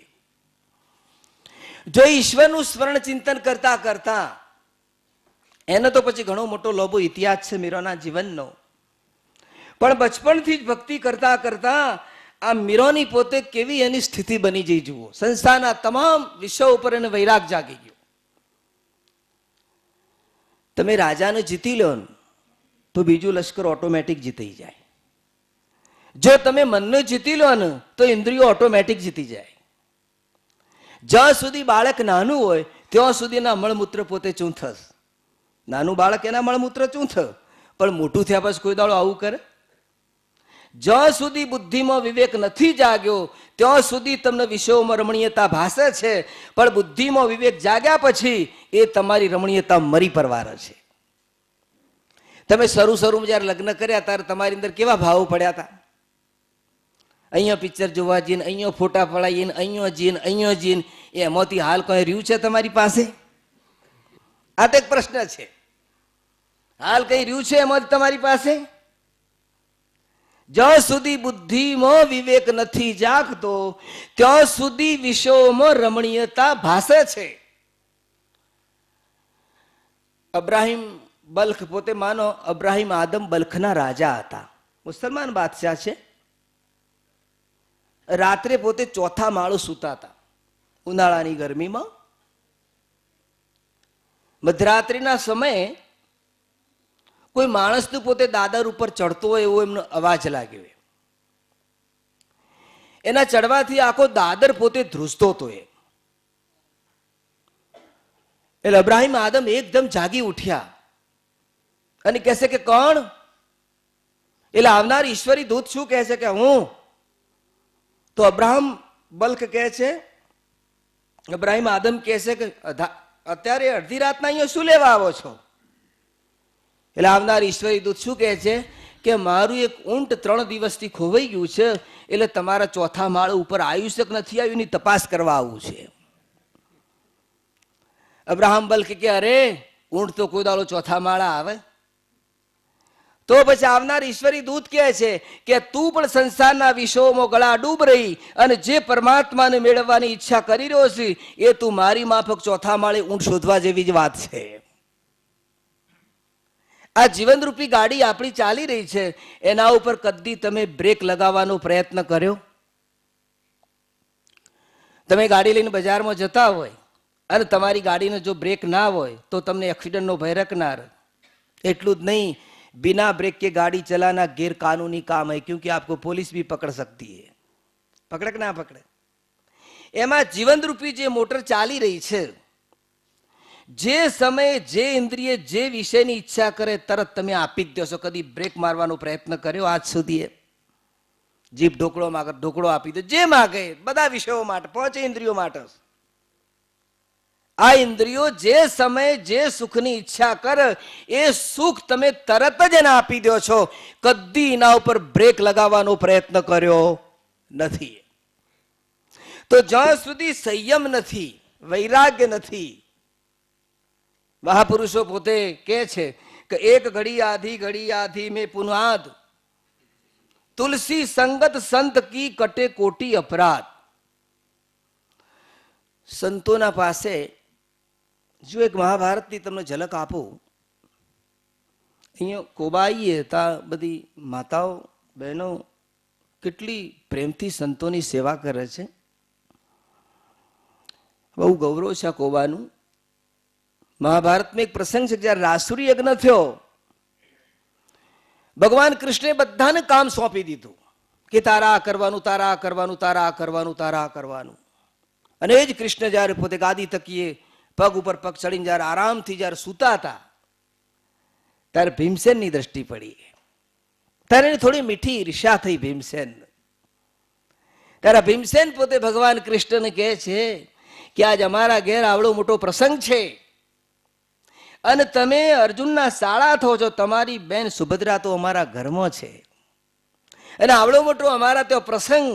જો ઈશ્વરનું સ્મરણ ચિંતન કરતા કરતા, એનો તો પછી ઘણો મોટો લોબો ઇતિહાસ છે મીરોના જીવનનો, પણ બચપણથી જ ભક્તિ કરતા કરતા આ મીરોની પોતે કેવી એની સ્થિતિ બની જઈ જુઓ. સંસારના તમામ વિષયો ઉપર એને વૈરાગ જાગી ગયો. તમે રાજાને જીતી લો ને તો બીજું લશ્કર ઓટોમેટિક જીતી જાય. જો તમે મનને જીતી લો ને તો ઇન્દ્રિયો ઓટોમેટિક જીતી જાય. જ્યાં સુધી બાળક નાનું હોય ત્યાં સુધી એના મળમૂત્ર પોતે ચૂંથસ. નાનું બાળક એના મળમૂત્ર ચૂંથ, પણ મોટું થયા પછી કોઈ દાડો આવું કરે? જ્યાં સુધી બુદ્ધિમાં વિવેક નથી જાગ્યો ત્યાં સુધી તમને વિષયોમાં રમણીયતા ભાસે છે, પણ બુદ્ધિમાં વિવેક જાગ્યા પછી એ તમારી રમણીયતા મરી પરવારે છે. તમે શરૂમાં જયારે લગ્ન કર્યા ત્યારે તમારી અંદર કેવા ભાવો પડ્યા હતા? અહીંયા પિક્ચર જોવા જઈને, અહીંયા ફોટા પડાવીને, અહીંયા જીન એમાંથી હાલ કોઈ રહ્યું છે તમારી પાસે? આ તો એક પ્રશ્ન છે. હાલ કઈ રહ્યું છે એમાંથી તમારી પાસે? જ્યાં સુધી બુદ્ધિમાં વિવેક નથી જાગતો ત્યાં સુધી વિષયોમાં રમણીયતા ભાસે છે. અબ્રાહિમ બલ્ખ પોતે માનો, અબ્રાહિમ આદમ બલ્ખના રાજા હતા, મુસલમાન બાદશાહ છે. રાત્રે પોતે ચોથા માળો સૂતા હતા ઉનાળાની ગરમીમાં. મધરાત્રિના સમયે કોઈ માણસનું પોતે દાદર ઉપર ચડતો હોય એવો એમનો અવાજ લાગ્યો. એના ચડવાથી આખો દાદર પોતે ધ્રુજતો હતો. એટલે અબ્રાહિમ આદમ એકદમ જાગી ઉઠ્યા અને કહેશે કે કોણ? એટલે આવનાર ઈશ્વરી દૂત શું કહે છે કે હું. તો અબ્રાહમ બલ્ક કહે છે, અબ્રાહિમ આદમ કહે છે કે અત્યારે અડધી રાતના અહીંયા શું લેવા આવો છો? એટલે આવનાર ઈશ્વરી દૂત શું કહે છે કે મારું એક ઊંટ 3 દિવસથી ખોવાઈ ગયું છે, એટલે તમારા ચોથા માળ ઉપર આવ્યું છે કે નથી આવ્યું એની તપાસ કરવા આવવું છે. અબ્રાહમ બલ્ક કે અરે ઊંટ તો કોઈ દાડો ચોથા માળા આવે? તો પછી આવનાર ઈશ્વરી દૂત કહે છે કે તું પણ સંસારના વિષયોમાં ગળા ડૂબ રહી અને જે પરમાત્માને મેળવવાની ઈચ્છા કરી રહ્યો છે એ તું મારી માફક ચોથા માળે ઊંટ શોધવા જેવી જ વાત છે. આ જીવનરૂપી ગાડી આપણી ચાલી રહી છે, એના ઉપર કદી તમે બ્રેક લગાવવાનો પ્રયત્ન કર્યો? તમે ગાડી લઈને બજારમાં જતા હોય અને તમારી ગાડીને જો બ્રેક ના હોય તો તમને એક્સિડન્ટનો ભય રખનાર. એટલું જ નહીં, बिना ब्रेक के गाड़ी चलाना गैर कानूनी काम है, क्योंकि आपको पुलिस भी पकड़ सकती है. पकड़े कि ना पकड़े? એમાં જીવન રૂપી જે મોટર ચાલી રહી છે, જે સમયે જે ઇન્દ્રિય જે વિષયની ઈચ્છા કરે તરત તમે આપી જ દેશો. કદી બ્રેક મારવાનો પ્રયત્ન કર્યો આજ સુધી? જીભ ઢોકળો માગે ઢોકળો આપી દે, જે માગે બધા વિષયો માટે, 5 ઇન્દ્રિયો માટે. આ ઇન્દ્રિયો જે સમયે જે સુખની ઈચ્છા કરે એ સુખ તમે તરત જ એને આપી દો છો. કદી એના ઉપર બ્રેક લગાવવાનો પ્રયત્ન કર્યો નથી. તો જ્યાં સુધી સંયમ નથી, વૈરાગ્ય નથી, મહાપુરુષો પોતે કહે છે કે એક ઘડી આધી મેં પુનાદ, તુલસી સંગત સંત કી કટે કોટી અપરાધ. સંતોના પાસે જો એક મહાભારતની તમને ઝલક આપું. અહીંયા કોબાઈએ તા બધી માતાઓ બહેનો કેટલી પ્રેમથી સંતોની સેવા કરે છે. બહુ ગૌરવ છે આ કોબાનું. મહાભારતમાં એક પ્રસંગ છે જ્યારે રાસુરી યજ્ઞ થયો, ભગવાન કૃષ્ણે બધાને કામ સોંપી દીધું કે તારા કરવાનું, તારા કરવાનું, તારા કરવાનું, તારા કરવાનું. અને એ જ કૃષ્ણ જ્યારે પોતે ગાદી તકીએ પગ ઉપર પગ ચડીને જ્યારે આરામથી જ્યારે સૂતા હતા ત્યારે ભીમસેનની દ્રષ્ટિ પડી. ત્યારે એની થોડી મીઠી ઈર્ષ્યા થઈ ભીમસેન. ત્યારે ભીમસેન પોતે ભગવાન કૃષ્ણને કહે છે કે આજ અમારા ઘેર આવડો મોટો પ્રસંગ છે અને તમે અર્જુનના સાળા થો છો, તમારી બેન સુભદ્રા તો અમારા ઘરમાં છે અને આવડો મોટો અમારા ત્યાં પ્રસંગ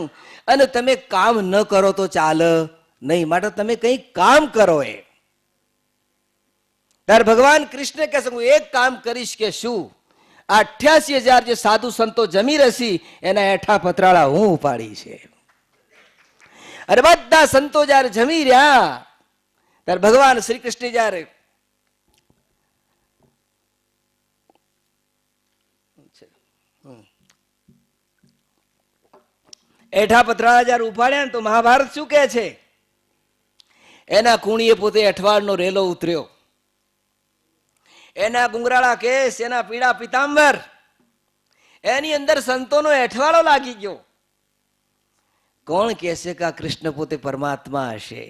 અને તમે કામ ન કરો તો ચાલે નહીં, માટે તમે કંઈ કામ કરો. ત્યારે ભગવાન કૃષ્ણ કહે છે હું એક કામ કરીશ કે શું, 88,000 જે સાધુ સંતો જમી રહેશે એના એઠા પતરાળા હું ઉપાડી છે. અને બધા સંતો જયારે જમી રહ્યા ત્યારે ભગવાન શ્રી કૃષ્ણ જયારે એઠા પતરાળા જયારે ઉપાડ્યા ને તો મહાભારત શું કહે છે, એના કુણીએ પોતે અઠવાડનો રેલો ઉતર્યો, એના ગુંગરાળા કેસ, એના પીળા પિતાંબર, એની અંદર સંતોનો એઠવાડો લાગી ગયો. કોણ કહેશે કે આ કૃષ્ણ પોતે પરમાત્મા હશે?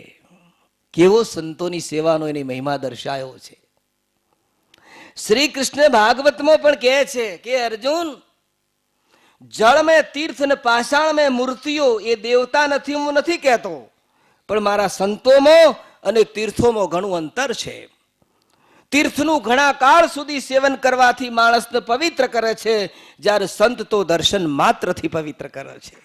કેવો સંતોની સેવાનો એની મહિમા દર્શાયો છે. શ્રી કૃષ્ણ ભાગવતમાં પણ કહે છે કે અર્જુન, જળ મેં તીર્થ ને પાષાણ મેં મૂર્તિઓ એ દેવતા નથી, હું નથી કહેતો, પણ મારા સંતોમાં અને તીર્થોમાં ઘણું અંતર છે. તીર્થનું ઘણા કાળ સુધી સેવન કરવાથી માણસને પવિત્ર કરે છે, જ્યારે સંત તો દર્શન માત્રથી પવિત્ર કરે છે.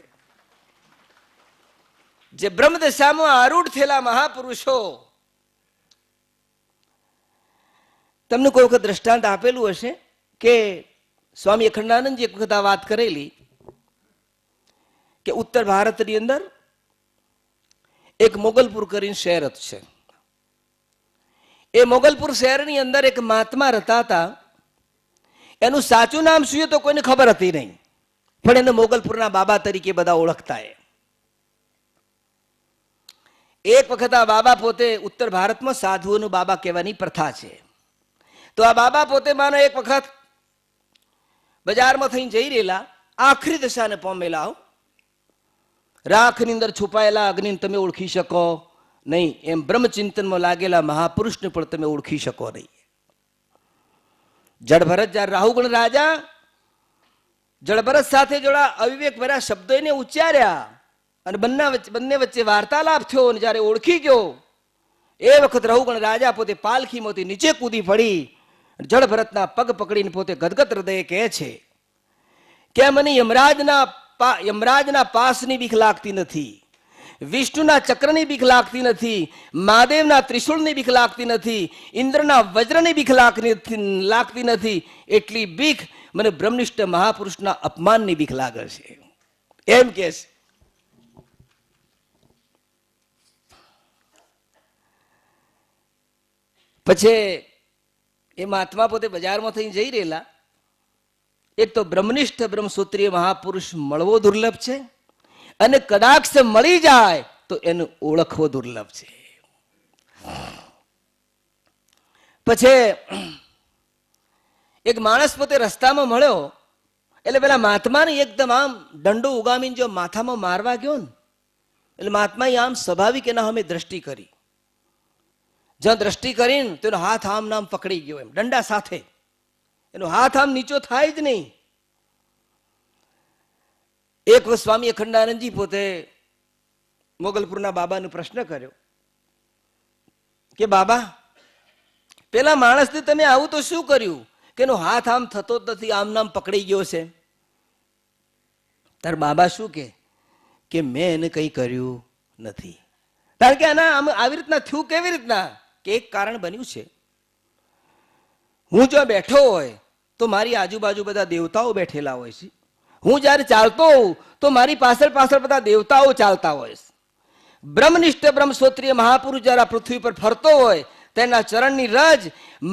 જે બ્રહ્મદશામાં આરૂઢ થયેલા મહાપુરુષો, તમને કોઈ વખત દ્રષ્ટાંત આપેલું હશે કે સ્વામી અખંડાનંદજી એક વખત આ વાત કરેલી કે ઉત્તર ભારતની અંદર એક મોગલપુર કરીને શહેર છે. એ મોગલપુર શહેરની અંદર એક મહાત્મા રહેતા હતા. એનું સાચું નામ શું તો કોઈને ખબર હતી નહીં, પણ એને મોગલપુરના બાબા તરીકે બધા ઓળખતા. એક વખત આ બાબા પોતે, ઉત્તર ભારતમાં સાધુઓનું બાબા કહેવાની પ્રથા છે, તો આ બાબા પોતે માનો એક વખત બજારમાં થઈને જઈ રહેલા, આખરી દશાને પામેલા, રાખની અંદર છુપાયેલા અગ્નિને તમે ઓળખી શકો નહીં, એમ બ્રહ્મચિંતનમાં લાગેલા મહાપુરુષને પણ તમે ઓળખી શકો નહીં. જળભરત જ્યારે રાહુગણ રાજા જળભરત સાથે જોડા અવિવેક ભર્યા શબ્દો એને ઉચ્ચાર્યા અને બંને વચ્ચે વાર્તાલાપ થયો અને જ્યારે ઓળખી ગયો એ વખત રાહુગણ રાજા પોતે પાલખીમાંથી નીચે કૂદી પડી જળભરતના પગ પકડીને પોતે ગદગદ હૃદયે કહે છે કે મને યમરાજના પાસની બીક લાગતી નથી, વિષ્ણુના ચક્રની બીક લાગતી નથી, મહાદેવના ત્રિશૂળની બીક લાગતી નથી, ઇન્દ્રના વજ્રની બીક લાગતી નથી, એટલી બીક મને બ્રહ્મનિષ્ઠ મહાપુરુષના અપમાનની બીક લાગે છે, એમ કે છે. પછી એ મહાત્મા પોતે બજારમાં થઈને જઈ રહેલા. એક તો બ્રહ્મનિષ્ઠ બ્રહ્મસૂત્રીય મહાપુરુષ મળવો દુર્લભ છે અને કદાચ મળી જાય તો એને ઓળખવો દુર્લભ છે. પછી એક માણસ પોતે રસ્તામાં મળ્યો એટલે પેલા મહાત્માને એકદમ આમ દંડો ઉગામીને જો માથામાં મારવા ગયો ને એટલે મહાત્માએ આમ સ્વાભાવિક એના અમે દ્રષ્ટિ કરી. જ્યાં દ્રષ્ટિ કરીને તેનો હાથ આમ નામ પકડી ગયો, એમ દંડા સાથે એનો હાથ આમ નીચો થાય જ નહીં. એક વખત સ્વામી અખંડાનંદજી પોતે મોગલપુરના બાબાને પ્રશ્ન કર્યો કે બાબા, પેલા માણસને તમે આવું તો શું કર્યું કે એનો હાથ આમ થતો જ નથી, આમ નામ પકડી ગયો છે? તાર બાબા શું કે મેં એને કંઈ કર્યું નથી. કારણ કે આના આવી રીતના થયું કેવી રીતના કે એક કારણ બન્યું છે. હું જો બેઠો હોય તો મારી આજુબાજુ બધા દેવતાઓ બેઠેલા હોય છે. હું જ્યારે ચાલતો હોઉં તો મારી પાછળ પાછળ બધા દેવતાઓ ચાલતા હોય છે. બ્રહ્મનિષ્ઠ બ્રહ્મસૂત્રીય મહાપુરુષ જરા પૃથ્વી પર ફરતો હોય તેના ચરણની રજ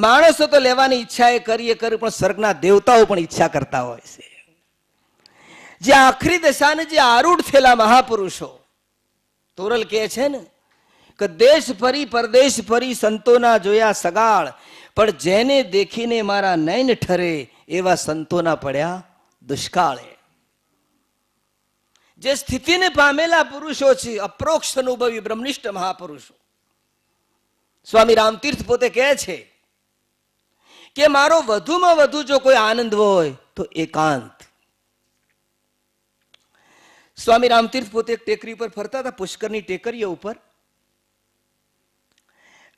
માણસો તો લેવાની ઈચ્છા એ કરી પણ સ્વર્ગના દેવતાઓ પણ ઈચ્છા કરતા હોય છે. જે આખરી દશાને જે આરૂઢ થયેલા મહાપુરુષો, તોરલ કહે છે ને કે દેશ ફરી પરદેશ ફરી સંતોના જોયા સગાળ, પણ જેને દેખીને મારા નયન ઠરે એવા સંતોના પડ્યા દુષ્કાળે. જે સ્થિતિને પામેલા પુરુષો છે, અપ્રોક્ષ અનુભવી બ્રહ્મનિષ્ઠ મહાપુરુષો. સ્વામી રામતીર્થ પોતે કહે છે કે મારો વધુમાં વધુ જો કોઈ આનંદ હોય તો એકાંત. સ્વામી રામતીર્થ પોતે એક ટેકરી ઉપર ફરતા હતા, પુષ્કરની ટેકરીઓ ઉપર,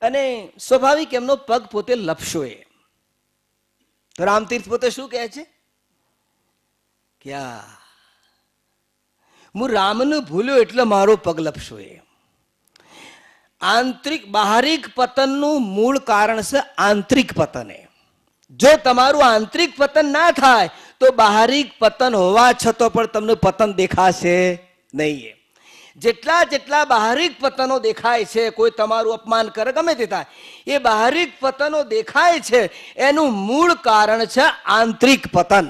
અને સ્વાભાવિક એમનો પગ પોતે લપસ્યો. તો રામતીર્થ પોતે શું કહે છે કે હું રામને ભૂલ્યો એટલે મારો પગ લપસ્યો. આંતરિક બહારિક પતનનું મૂળ કારણ છે આંતરિક પતન. જો તમારું આંતરિક પતન ના થાય તો બહારિક પતન હોવા છતાં પણ તમને પતન દેખાશે નહીં. જેટલા જેટલા બહારિક પતનો દેખાય છે, કોઈ તમારું અપમાન કરે ગમે તે થાય, એ બહારિક પતનો દેખાય છે એનું મૂળ કારણ છે આંતરિક પતન.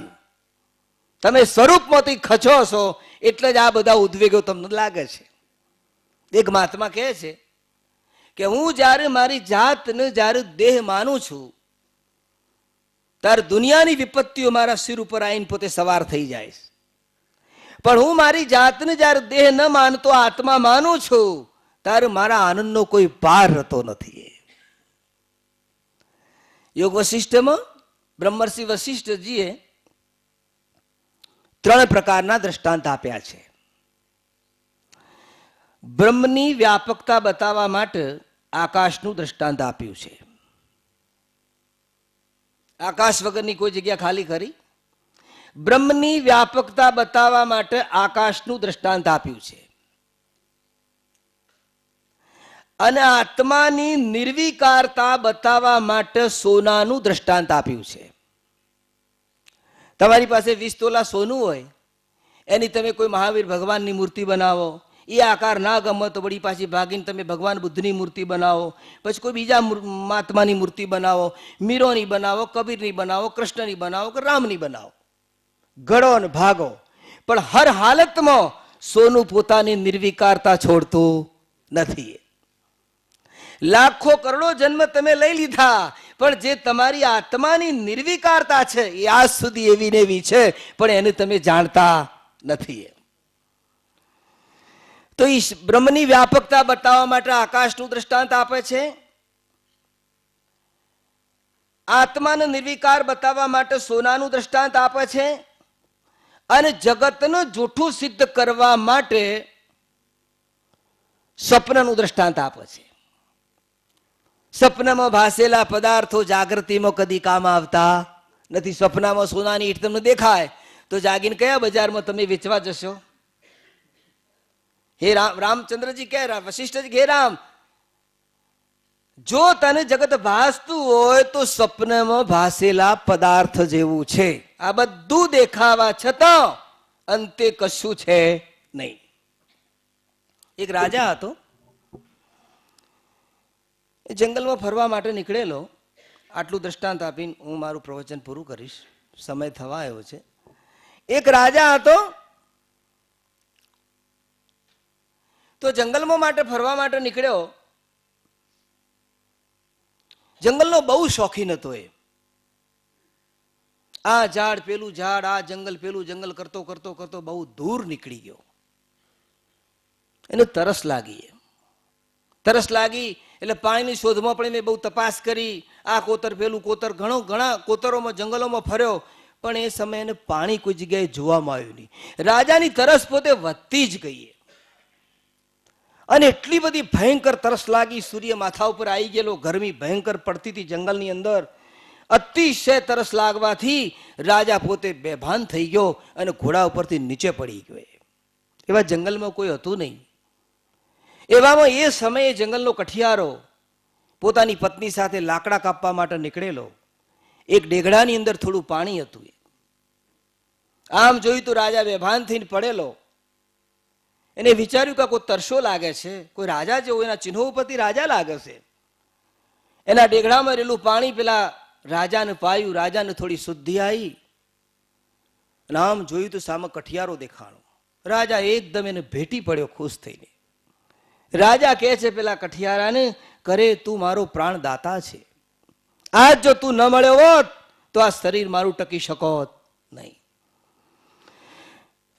તમે સ્વરૂપમાંથી ખચો છો એટલે જ આ બધા ઉદ્વેગો તમને લાગે છે. એક મહાત્મા કહે છે કે હું જ્યારે મારી જાતને જ્યારે દેહ માનું છું ત્યારે દુનિયાની વિપત્તિઓ મારા શિર ઉપર આવીને પોતે સવાર થઈ જાય. પણ હું મારી જાતને જ્યારે દેહ ન માનતો આત્મા માનું છું ત્યારે મારા આનંદનો કોઈ પાર રહેતો નથી. યોગ વશિષ્ઠમાં બ્રહ્મર્ષિ વશિષ્ઠજીએ 3 પ્રકારના દ્રષ્ટાંત આપ્યા છે. બ્રહ્મની વ્યાપકતા બતાવવા માટે આકાશનું દ્રષ્ટાંત આપ્યું છે. આકાશ વગરની કોઈ જગ્યા ખાલી કરી? બ્રહ્મની વ્યાપકતા બતાવવા માટે આકાશનું દ્રષ્ટાંત આપ્યું છે. અને આત્માની નિર્વિકારતા બતાવવા માટે સોનાનું દ્રષ્ટાંત આપ્યું છે. તમારી પાસે 20 તોલા સોનું હોય, એની તમે કોઈ મહાવીર ભગવાનની મૂર્તિ બનાવો, એ આકાર ના ગમે તો વળી પાછી ભાગીને તમે ભગવાન બુદ્ધની મૂર્તિ બનાવો, પછી કોઈ બીજા મહાત્માની મૂર્તિ બનાવો, મીરોની બનાવો, કબીરની બનાવો, કૃષ્ણની બનાવો કે રામની બનાવો, ગળો ને ભાગો, પણ હર હાલતમાં સોનું પોતાની નિર્વિકારતા છોડતું નથી. લાખો કરોડો જન્મ તમે લઈ લીધા, પણ જે તમારી આત્માની નિર્વિકારતા છે એ આજ સુધી એવી ને એવી છે, પણ એને તમે જાણતા નથી. તો એ બ્રહ્મની વ્યાપકતા બતાવવા માટે આકાશનું દ્રષ્ટાંત આપે છે. આત્માને નિર્વિકાર બતાવવા માટે સોનાનું દ્રષ્ટાંત આપે છે. અને જગતનું જૂઠું સિદ્ધ કરવા માટે સ્વપ્નનું દ્રષ્ટાંત આપે છે. સ્વપ્નમાં ભાસેલા પદાર્થો જાગૃતિમાં કદી કામ આવતા નથી. સ્વપ્નમાં સોનાની ઈંટ તમને દેખાય તો જાગીને કયા બજારમાં તમે વેચવા જશો? હે રામચંદ્રજી કહે, વશિષ્ઠજી કહે, રામ, જો તને જગત ભાસતું હોય તો સ્વપ્નમાં ભાસેલા પદાર્થ જેવું છે. આ બધું દેખાવા છતાં અંતે કશું છે નહીં. એક રાજા હતો, એ જંગલમાં ફરવા માટે નીકળેલો. આટલું દ્રષ્ટાંત આપીને હું મારું પ્રવચન પૂરું કરીશ, સમય થવા આવ્યો છે. એક રાજા હતો, તો જંગલમાં માટે ફરવા માટે નીકળ્યો. જંગલનો બહુ શોખીન હતો એ. આ ઝાડ પેલું ઝાડ, આ જંગલ પેલું જંગલ કરતો કરતો કરતો બહુ દૂર નીકળી ગયો. એને તરસ લાગી. તરસ લાગી એટલે પાણીની શોધમાં પણ મેં બહુ તપાસ કરી. આ કોતર પેલું કોતર, ઘણા કોતરોમાં જંગલોમાં ફર્યો, પણ એ સમયે એને પાણી કોઈ જગ્યાએ જોવામાં આવ્યું નહીં. રાજાની તરસ પોતે વધતી જ ગઈ. અને એટલી બધી ભયંકર તરસ લાગી, સૂર્ય માથા ઉપર આવી ગયેલો, ગરમી ભયંકર પડતી હતી જંગલની અંદર. અતિશય તરસ લાગવાથી રાજા પોતે બેભાન થઈ ગયો અને ઘોડા ઉપરથી નીચે પડી ગયો. એવા જંગલમાં કોઈ હતું નહીં. એવામાં એ સમયે જંગલનો કઠિયારો પોતાની પત્ની સાથે લાકડા કાપવા માટે નીકળેલો. એક ડેગડાની અંદર થોડું પાણી હતું. આમ જોયું તો રાજા બેભાન થઈને પડેલો. એને વિચાર્યું કે કોઈ તરસો લાગે છે, કોઈ રાજા જેવો, એના ચિહ્નો ઉપરથી રાજા લાગે છે. એના ડેગડામાં રહેલું પાણી પેલા રાજાને પાયું. રાજાને થોડી શુદ્ધિ આવી. આમ જોયું તો સામે કઠિયારો દેખાણો. રાજા એકદમ એને ભેટી પડ્યો ખુશ થઈને. રાજા કહે છે પેલા કઠિયારાને, કરે તું મારો પ્રાણદાતા છે. આજ જો તું ન મળ્યો હોત તો આ શરીર મારું ટકી શકોત નહીં.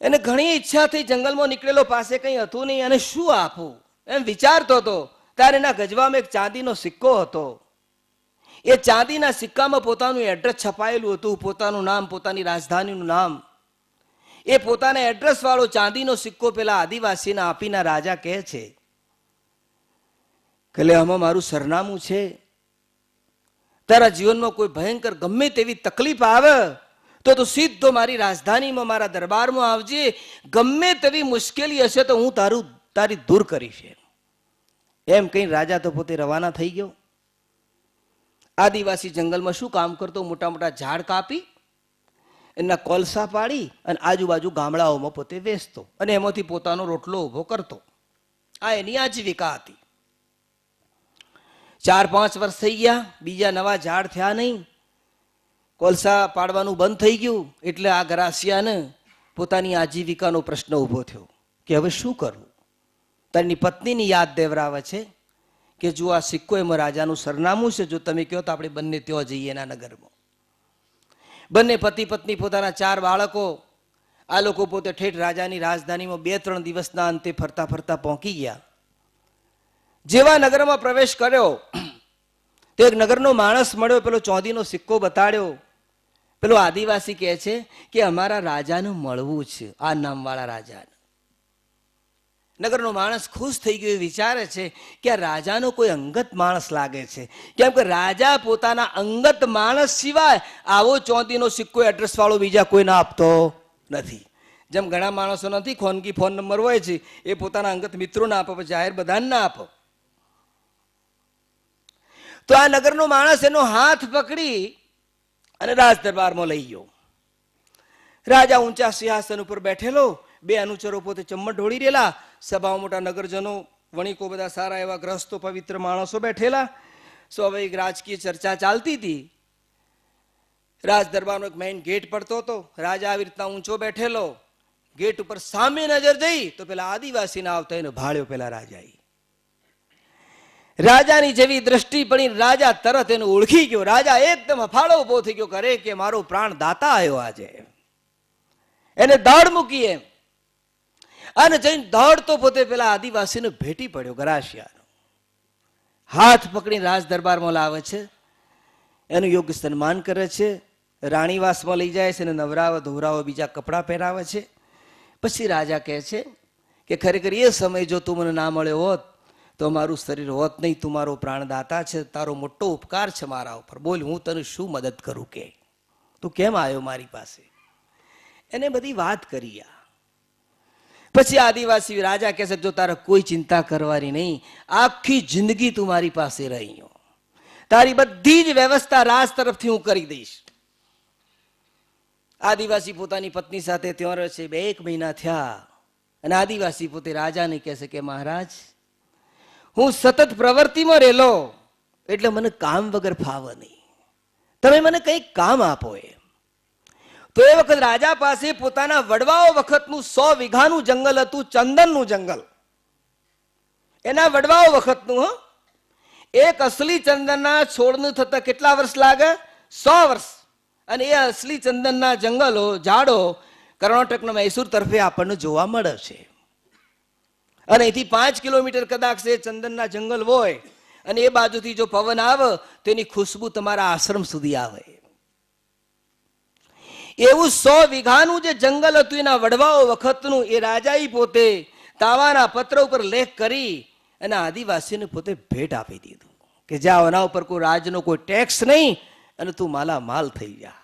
એને ઘણી ઈચ્છા થઈ, જંગલમાં નીકળેલો, પાસે કંઈ હતું નહીં, અને શું આપું એમ વિચારતો હતો. ત્યારે એના ગજવામાં એક ચાંદીનો સિક્કો હતો. એ ચાંદીના સિક્કામાં પોતાનું એડ્રેસ છપાયેલું હતું, પોતાનું નામ, પોતાની રાજધાનીનું નામ. એ પોતાના એડ્રેસ વાળો ચાંદીનો સિક્કો પેલા આદિવાસીને આપીને રાજા કહે છે કે લે આમાં મારું સરનામું છે, તારા જીવનમાં કોઈ ભયંકર ગમે તેવી તકલીફ આવે તો તું સીધો મારી રાજધાનીમાં મારા દરબારમાં આવજે, ગમે તેવી મુશ્કેલી હશે તો હું તારી દૂર કરીશ. એમ કઈ રાજા તો પોતે રવાના થઈ ગયો. આદિવાસી જંગલમાં શું કામ કરતો? મોટા મોટા ઝાડ કાપી એના કોલસા પાડી અને આજુબાજુ ગામડાઓમાં પોતે વેચતો અને એમાંથી પોતાનો રોટલો ઉભો કરતો. આ એની આજીવિકા હતી. 4-5 વર્ષ થઈ ગયા, બીજા નવા ઝાડ થયા નહીં, કોલસા પાડવાનું બંધ થઈ ગયું. એટલે આ ગરાસિયાને પોતાની આજીવિકાનો પ્રશ્ન ઉભો થયો કે હવે શું કરવું. તારી પત્નીની યાદ દેવરાવે છે કે જો આ સિક્કો એમાં રાજાનું સરનામું છે, જો તમે કહો તો આપણે બંને ત્યાં જઈએ એના નગરમાં. બંને પતિ પત્ની પોતાના 4 બાળકો, આ લોકો પોતે ઠેઠ રાજાની રાજધાનીમાં 2-3 દિવસના અંતે ફરતા ફરતા પહોંચી ગયા. જેવા નગરમાં પ્રવેશ કર્યો તો એક નગરનો માણસ મળ્યો, પેલો ચાંદીનો સિક્કો બતાડ્યો. પેલો આદિવાસી કહે છે કે અમારા રાજાને મળવું છે, આ નામવાળા રાજાને. નગરનો માણસ ખુશ થઈ ગયો, વિચારે છે કે આ રાજાનો કોઈ અંગત માણસ લાગે છે, કેમ કે રાજા પોતાના અંગત માણસ સિવાય આવો ચાંદીનો સિક્કો એડ્રેસ વાળો બીજા કોઈને આપતો નથી. જેમ ઘણા માણસો નથી ખોનગી ફોન નંબર હોય છે, એ પોતાના અંગત મિત્રોને આપો, જાહેર બધાને ના આપો. તો આ નગરનો માણસ એનો હાથ પકડી અને રાજ દરબારમાં લઈ ગયો. રાજા ઊંચા સિંહાસન ઉપર બેઠેલો, 2 અનુચરો પોતે ચમ્મટ ઢોળી રહેલા, સભામાં મોટા નગરજનો, વણિકો, બધા સારા એવા ગ્રસ્તો, પવિત્ર માણસો બેઠેલા. સ્વાભાવિક રાજકીય ચર્ચા ચાલતી હતી. રાજ દરબારનો એક મેઇન ગેટ પડતો હતો. રાજા આવી રીતના ઊંચો બેઠેલો, ગેટ ઉપર સામે નજર જઈ તો પેલા આદિવાસીને આવતા એને ભાળ્યો પેલા રાજાએ. રાજાની જેવી દ્રષ્ટિ પડી, રાજા તરત એને ઓળખી ગયો. રાજા એકદમ હફાળો ઉભો થઈ ગયો, કરે કે મારો પ્રાણ દાતા આવ્યો આજે. એને દોડ મૂકી એમ અને જઈને દોડતો પોતે પેલા આદિવાસીને ભેટી પડ્યો. ગરાસિયાનો હાથ પકડીને રાજ દરબારમાં લાવે છે, એનું યોગ્ય સન્માન કરે છે, રાણીવાસમાં લઈ જાય છે અને નવરાવે ધોવરાવે, બીજા કપડાં પહેરાવે છે. પછી રાજા કહે છે કે ખરેખર એ સમય જો તું મને ના મળ્યો હોત તો મારું શરીર હોત નહીં. તું મારો પ્રાણદાતા છે, તારો મોટો ઉપકાર છે મારા ઉપર. બોલ હું તને શું મદદ કરું, કે તું કેમ આવ્યો મારી પાસે? એને બધી વાત કરી. પછી આદિવાસી રાજા કહે છે જો તારે કોઈ ચિંતા કરવાની નહીં, આખી જિંદગી તું મારી પાસે રહી, તારી બધી જ વ્યવસ્થા રાજ તરફથી હું કરી દઈશ. આદિવાસી પોતાની પત્ની સાથે ત્યાં રહે છે. 1 મહિના થયા અને આદિવાસી પોતે રાજાને કહે છે કે મહારાજ, હું સતત પ્રવૃત્તિમાં રહેલો એટલે મને કામ વગર ફાવે નહીં, તમે મને કંઈક કામ આપો. તો એ વખત રાજા પાસે પોતાના વડવાઓ વખતનું 100 વીઘાનું જંગલ હતું, ચંદનનું જંગલ. એના વડવાઓ વખતનું. એક અસલી ચંદનના છોડનું થતા કેટલા વર્ષ લાગે? 100 વર્ષ. અને એ અસલી ચંદનના જંગલો, ઝાડો કર્ણાટકના મૈસૂર તરફે આપણને જોવા મળે છે. અને અહીંથી 5 કિલોમીટર કદાચ એ ચંદનના જંગલ હોય અને એ બાજુથી જો પવન આવે તેની ખુશ્બુ તમારા આશ્રમ સુધી આવે. એવું 100 વીઘાનું જે જંગલ હતું એના વડવાઓ વખતનું એ રાજાઈ પોતે તાવાના પત્ર ઉપર લેખ કરી અને આદિવાસીને પોતે ભેટ આપી દીધું કે જા, એના ઉપર કોઈ રાજનો કોઈ ટેક્સ નહીં અને તું માલા માલ થઈ જા.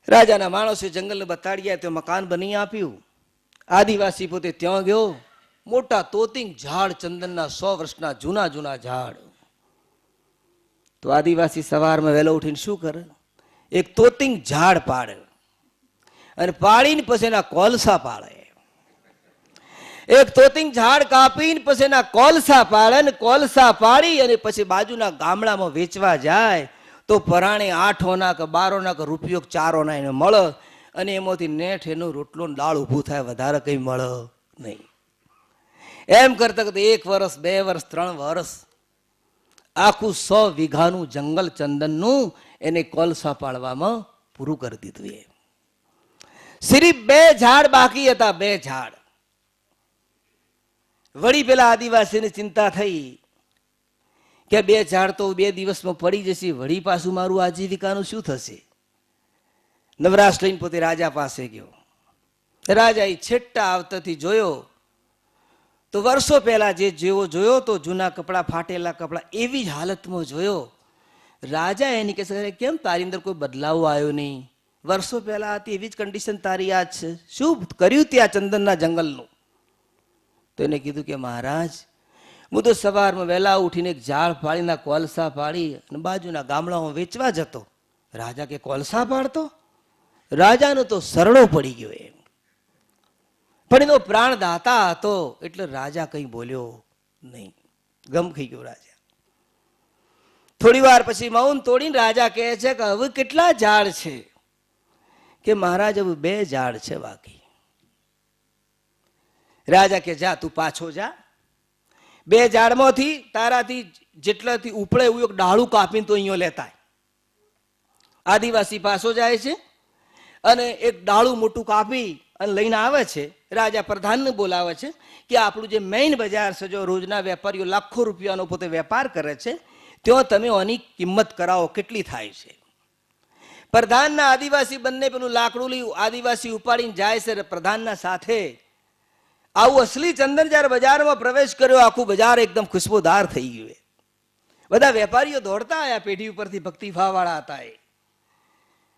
રાજાના માણસે જંગલને બતાડ્યા, તો મકાન બની આપ્યું. આદિવાસી પોતે ત્યાં ગયો. મોટા તોતિંગ ઝાડ, ચંદનના 100 વર્ષના જૂના જૂના ઝાડ. તો આદિવાસી સવારમાં વહેલો ઉઠીને શું કરે? એક તોતિંગ ઝાડ પાડે અને પાડીને પછી એના કોલસા પાડે. એક તોતિંગ ઝાડ કાપીને પછી એના કોલસા પાડે અને કોલસા પાડી અને પછી બાજુના ગામડામાં વેચવા જાય તો પરાણે 8 આના કે 12 આના કે રૂપિયો 4 આના એને મળે અને એમાંથી નેઠ એનું રોટલો દાળ ઊભું થાય, વધારે કંઈ મળે નહીં. એમ કરતા કરતા 1 વર્ષ, 2 વર્ષ, 3 વર્ષ આખું 100 વીઘાનું જંગલ ચંદનનું એને કોલસા પાડવામાં પૂરું કરી દીધું. એ સિર્ફ 2 ઝાડ બાકી હતા, 2 ઝાડ. વળી પેલા આદિવાસીને ચિંતા થઈ કે 2 ઝાડ તો 2 દિવસમાં પડી જશે, વળી પાછું મારું આજીવિકાનું શું થશે? નવરાશ લઈને પોતે રાજા પાસે ગયો. રાજા એ છેટ્ટા આવતાથી જોયો તો વર્ષો પહેલા જે જેવો જોયો તો જૂના કપડાં, ફાટેલા કપડાં, એવી જ હાલતમાં જોયો. રાજા એની કહે છે, કેમ તારી અંદર કોઈ બદલાવ આવ્યો નહીં? વર્ષો પહેલા હતી એવી જ કન્ડિશન તારી યાદ છે, શું કર્યું ત્યાં ચંદનના જંગલનું? તો એને કીધું કે મહારાજ, હું તો સવારમાં વહેલા ઉઠીને એક ઝાડ ફાડીના કોલસા પાડી અને બાજુના ગામડામાં વેચવા જતો. રાજા કે કોલસા પાડતો? રાજાનો તો સરળો પડી ગયો એમ. પણ એનો પ્રાણદાતા હતો એટલે રાજા કંઈ બોલ્યો નહીં. ગમ ખાઈ ગયો રાજા. થોડી વાર પછી મૌન તોડીને રાજા કહે છે કે હવે કેટલા ઝાડ છે? કે મહારાજ હવે 2 ઝાડ છે બાકી. રાજા કે જા તું પાછો જા, 2 ઝાડમાંથી તારાથી જેટલાથી ઉપડે એવું એક ડાળું કાપીને તો અહીંયા લેતા. આદિવાસી પાછો જાય છે અને એક ડાળું મોટું કાપી અને લઈને આવે છે. રાજા પ્રધાનને બોલાવે છે કે આપણું જે મેઇન બજાર છે, જો રોજના વેપારીઓ લાખો રૂપિયાનો પોતે વેપાર કરે છે, ત્યાં તમે આની કિંમત કરાવો, કેટલી થાય છે? પ્રધાનના આદિવાસી બંને પેલું લાકડું લઈ આદિવાસી ઉપાડીને જાય છે પ્રધાનના સાથે. આવું અસલી ચંદન જ્યારે બજારમાં પ્રવેશ કર્યો, આખું બજાર એકદમ ખુશ્બોદાર થઈ ગયું. બધા વેપારીઓ દોડતા આવ્યા પેઢી ઉપરથી, ભક્તિભાવ વાળા હતા.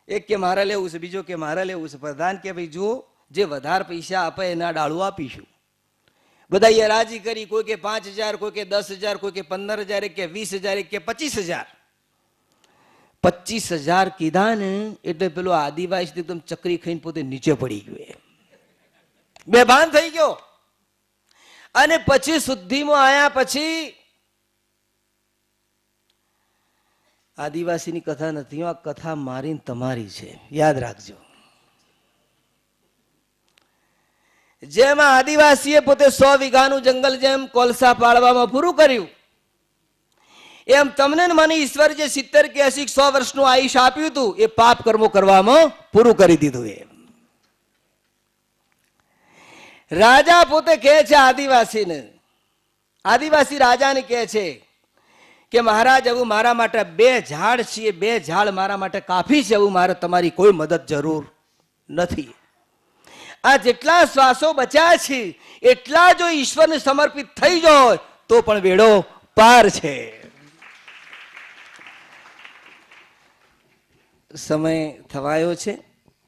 એક કે મારે લેવું છે, બીજો કે મારે લેવું છે. પ્રધાન કે ભાઈ જુઓ, જે વધારે પૈસા આપે એના ડાળું આપીશું. બધા એ રાજી કરી, કોઈ કે 5,000, કોઈ કે 10,000, કોઈ કે 15,000, એક કે 20,000, એક કે 25,000. 25,000 કીધા ને એટલે પેલો આદિવાસી એકદમ ચકરી ખાઈને પોતે નીચે પડી ગયો, બેભાન થઈ ગયો. અને પછી શુદ્ધિમાં આયા પછી આદિવાસીની કથા નથી, આ કથા મારી તમારી છે, યાદ રાખજો. જેમાં આદિવાસીએ પોતે 100 વીઘાનું જંગલ જેમ કોલસા પાડવામાં પૂરું કર્યું, એમ તમને મને ઈશ્વર જે 70 કે 80 100 વર્ષનું આયુષ્ય આપ્યું હતું, એ પાપ કર્મો કરવામાં પૂરું કરી દીધું. એમ રાજા પોતે કહે છે આદિવાસીને, આદિવાસી રાજાને કહે છે કે મહારાજ, એવું મારા માટે 2 ઝાડ છે, 2 ઝાડ મારા માટે કાફી છે, એવું મારે તમારી કોઈ મદદ જરૂર નથી. આ જેટલા શ્વાસો બચ્યા છે એટલા જો ઈશ્વરને સમર્પિત થઈ જાય તો પણ વેડો પાર છે. સમય થવાયો છે,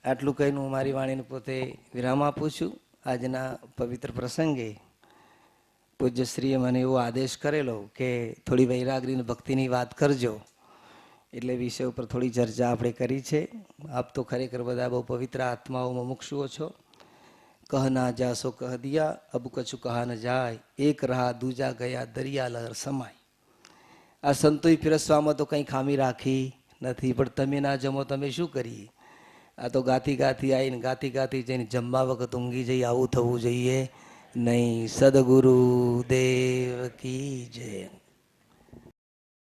આટલું કહીને હું મારી વાણીને પોતે વિરામ આપું છું. આજના પવિત્ર પ્રસંગે પૂજ્યશ્રીએ મને એવો આદેશ કરેલો કે થોડી વૈરાગની ભક્તિની વાત કરજો, એટલે વિષય ઉપર થોડી ચર્ચા આપણે કરી છે. આપ તો ખરેખર બધા બહુ પવિત્ર આત્માઓમાં મુક્ષુઓ છો. કહ ના જાસો કહ દિયા, અબ કછું કહા ન જાય, એક રહા દૂજા ગયા દરિયા લહર સમાય. આ સંતોએ પીરસવામાં તો કંઈ ખામી રાખી નથી, પણ તમે ના જમો તમે શું કરીએ? આ તો ગાતી ગાતી આવીને ગાતી ગાતી જઈને જમવા વખત ઊંઘી જઈ, આવું થવું જોઈએ નહીં. સદગુરુ દેવ કી જય.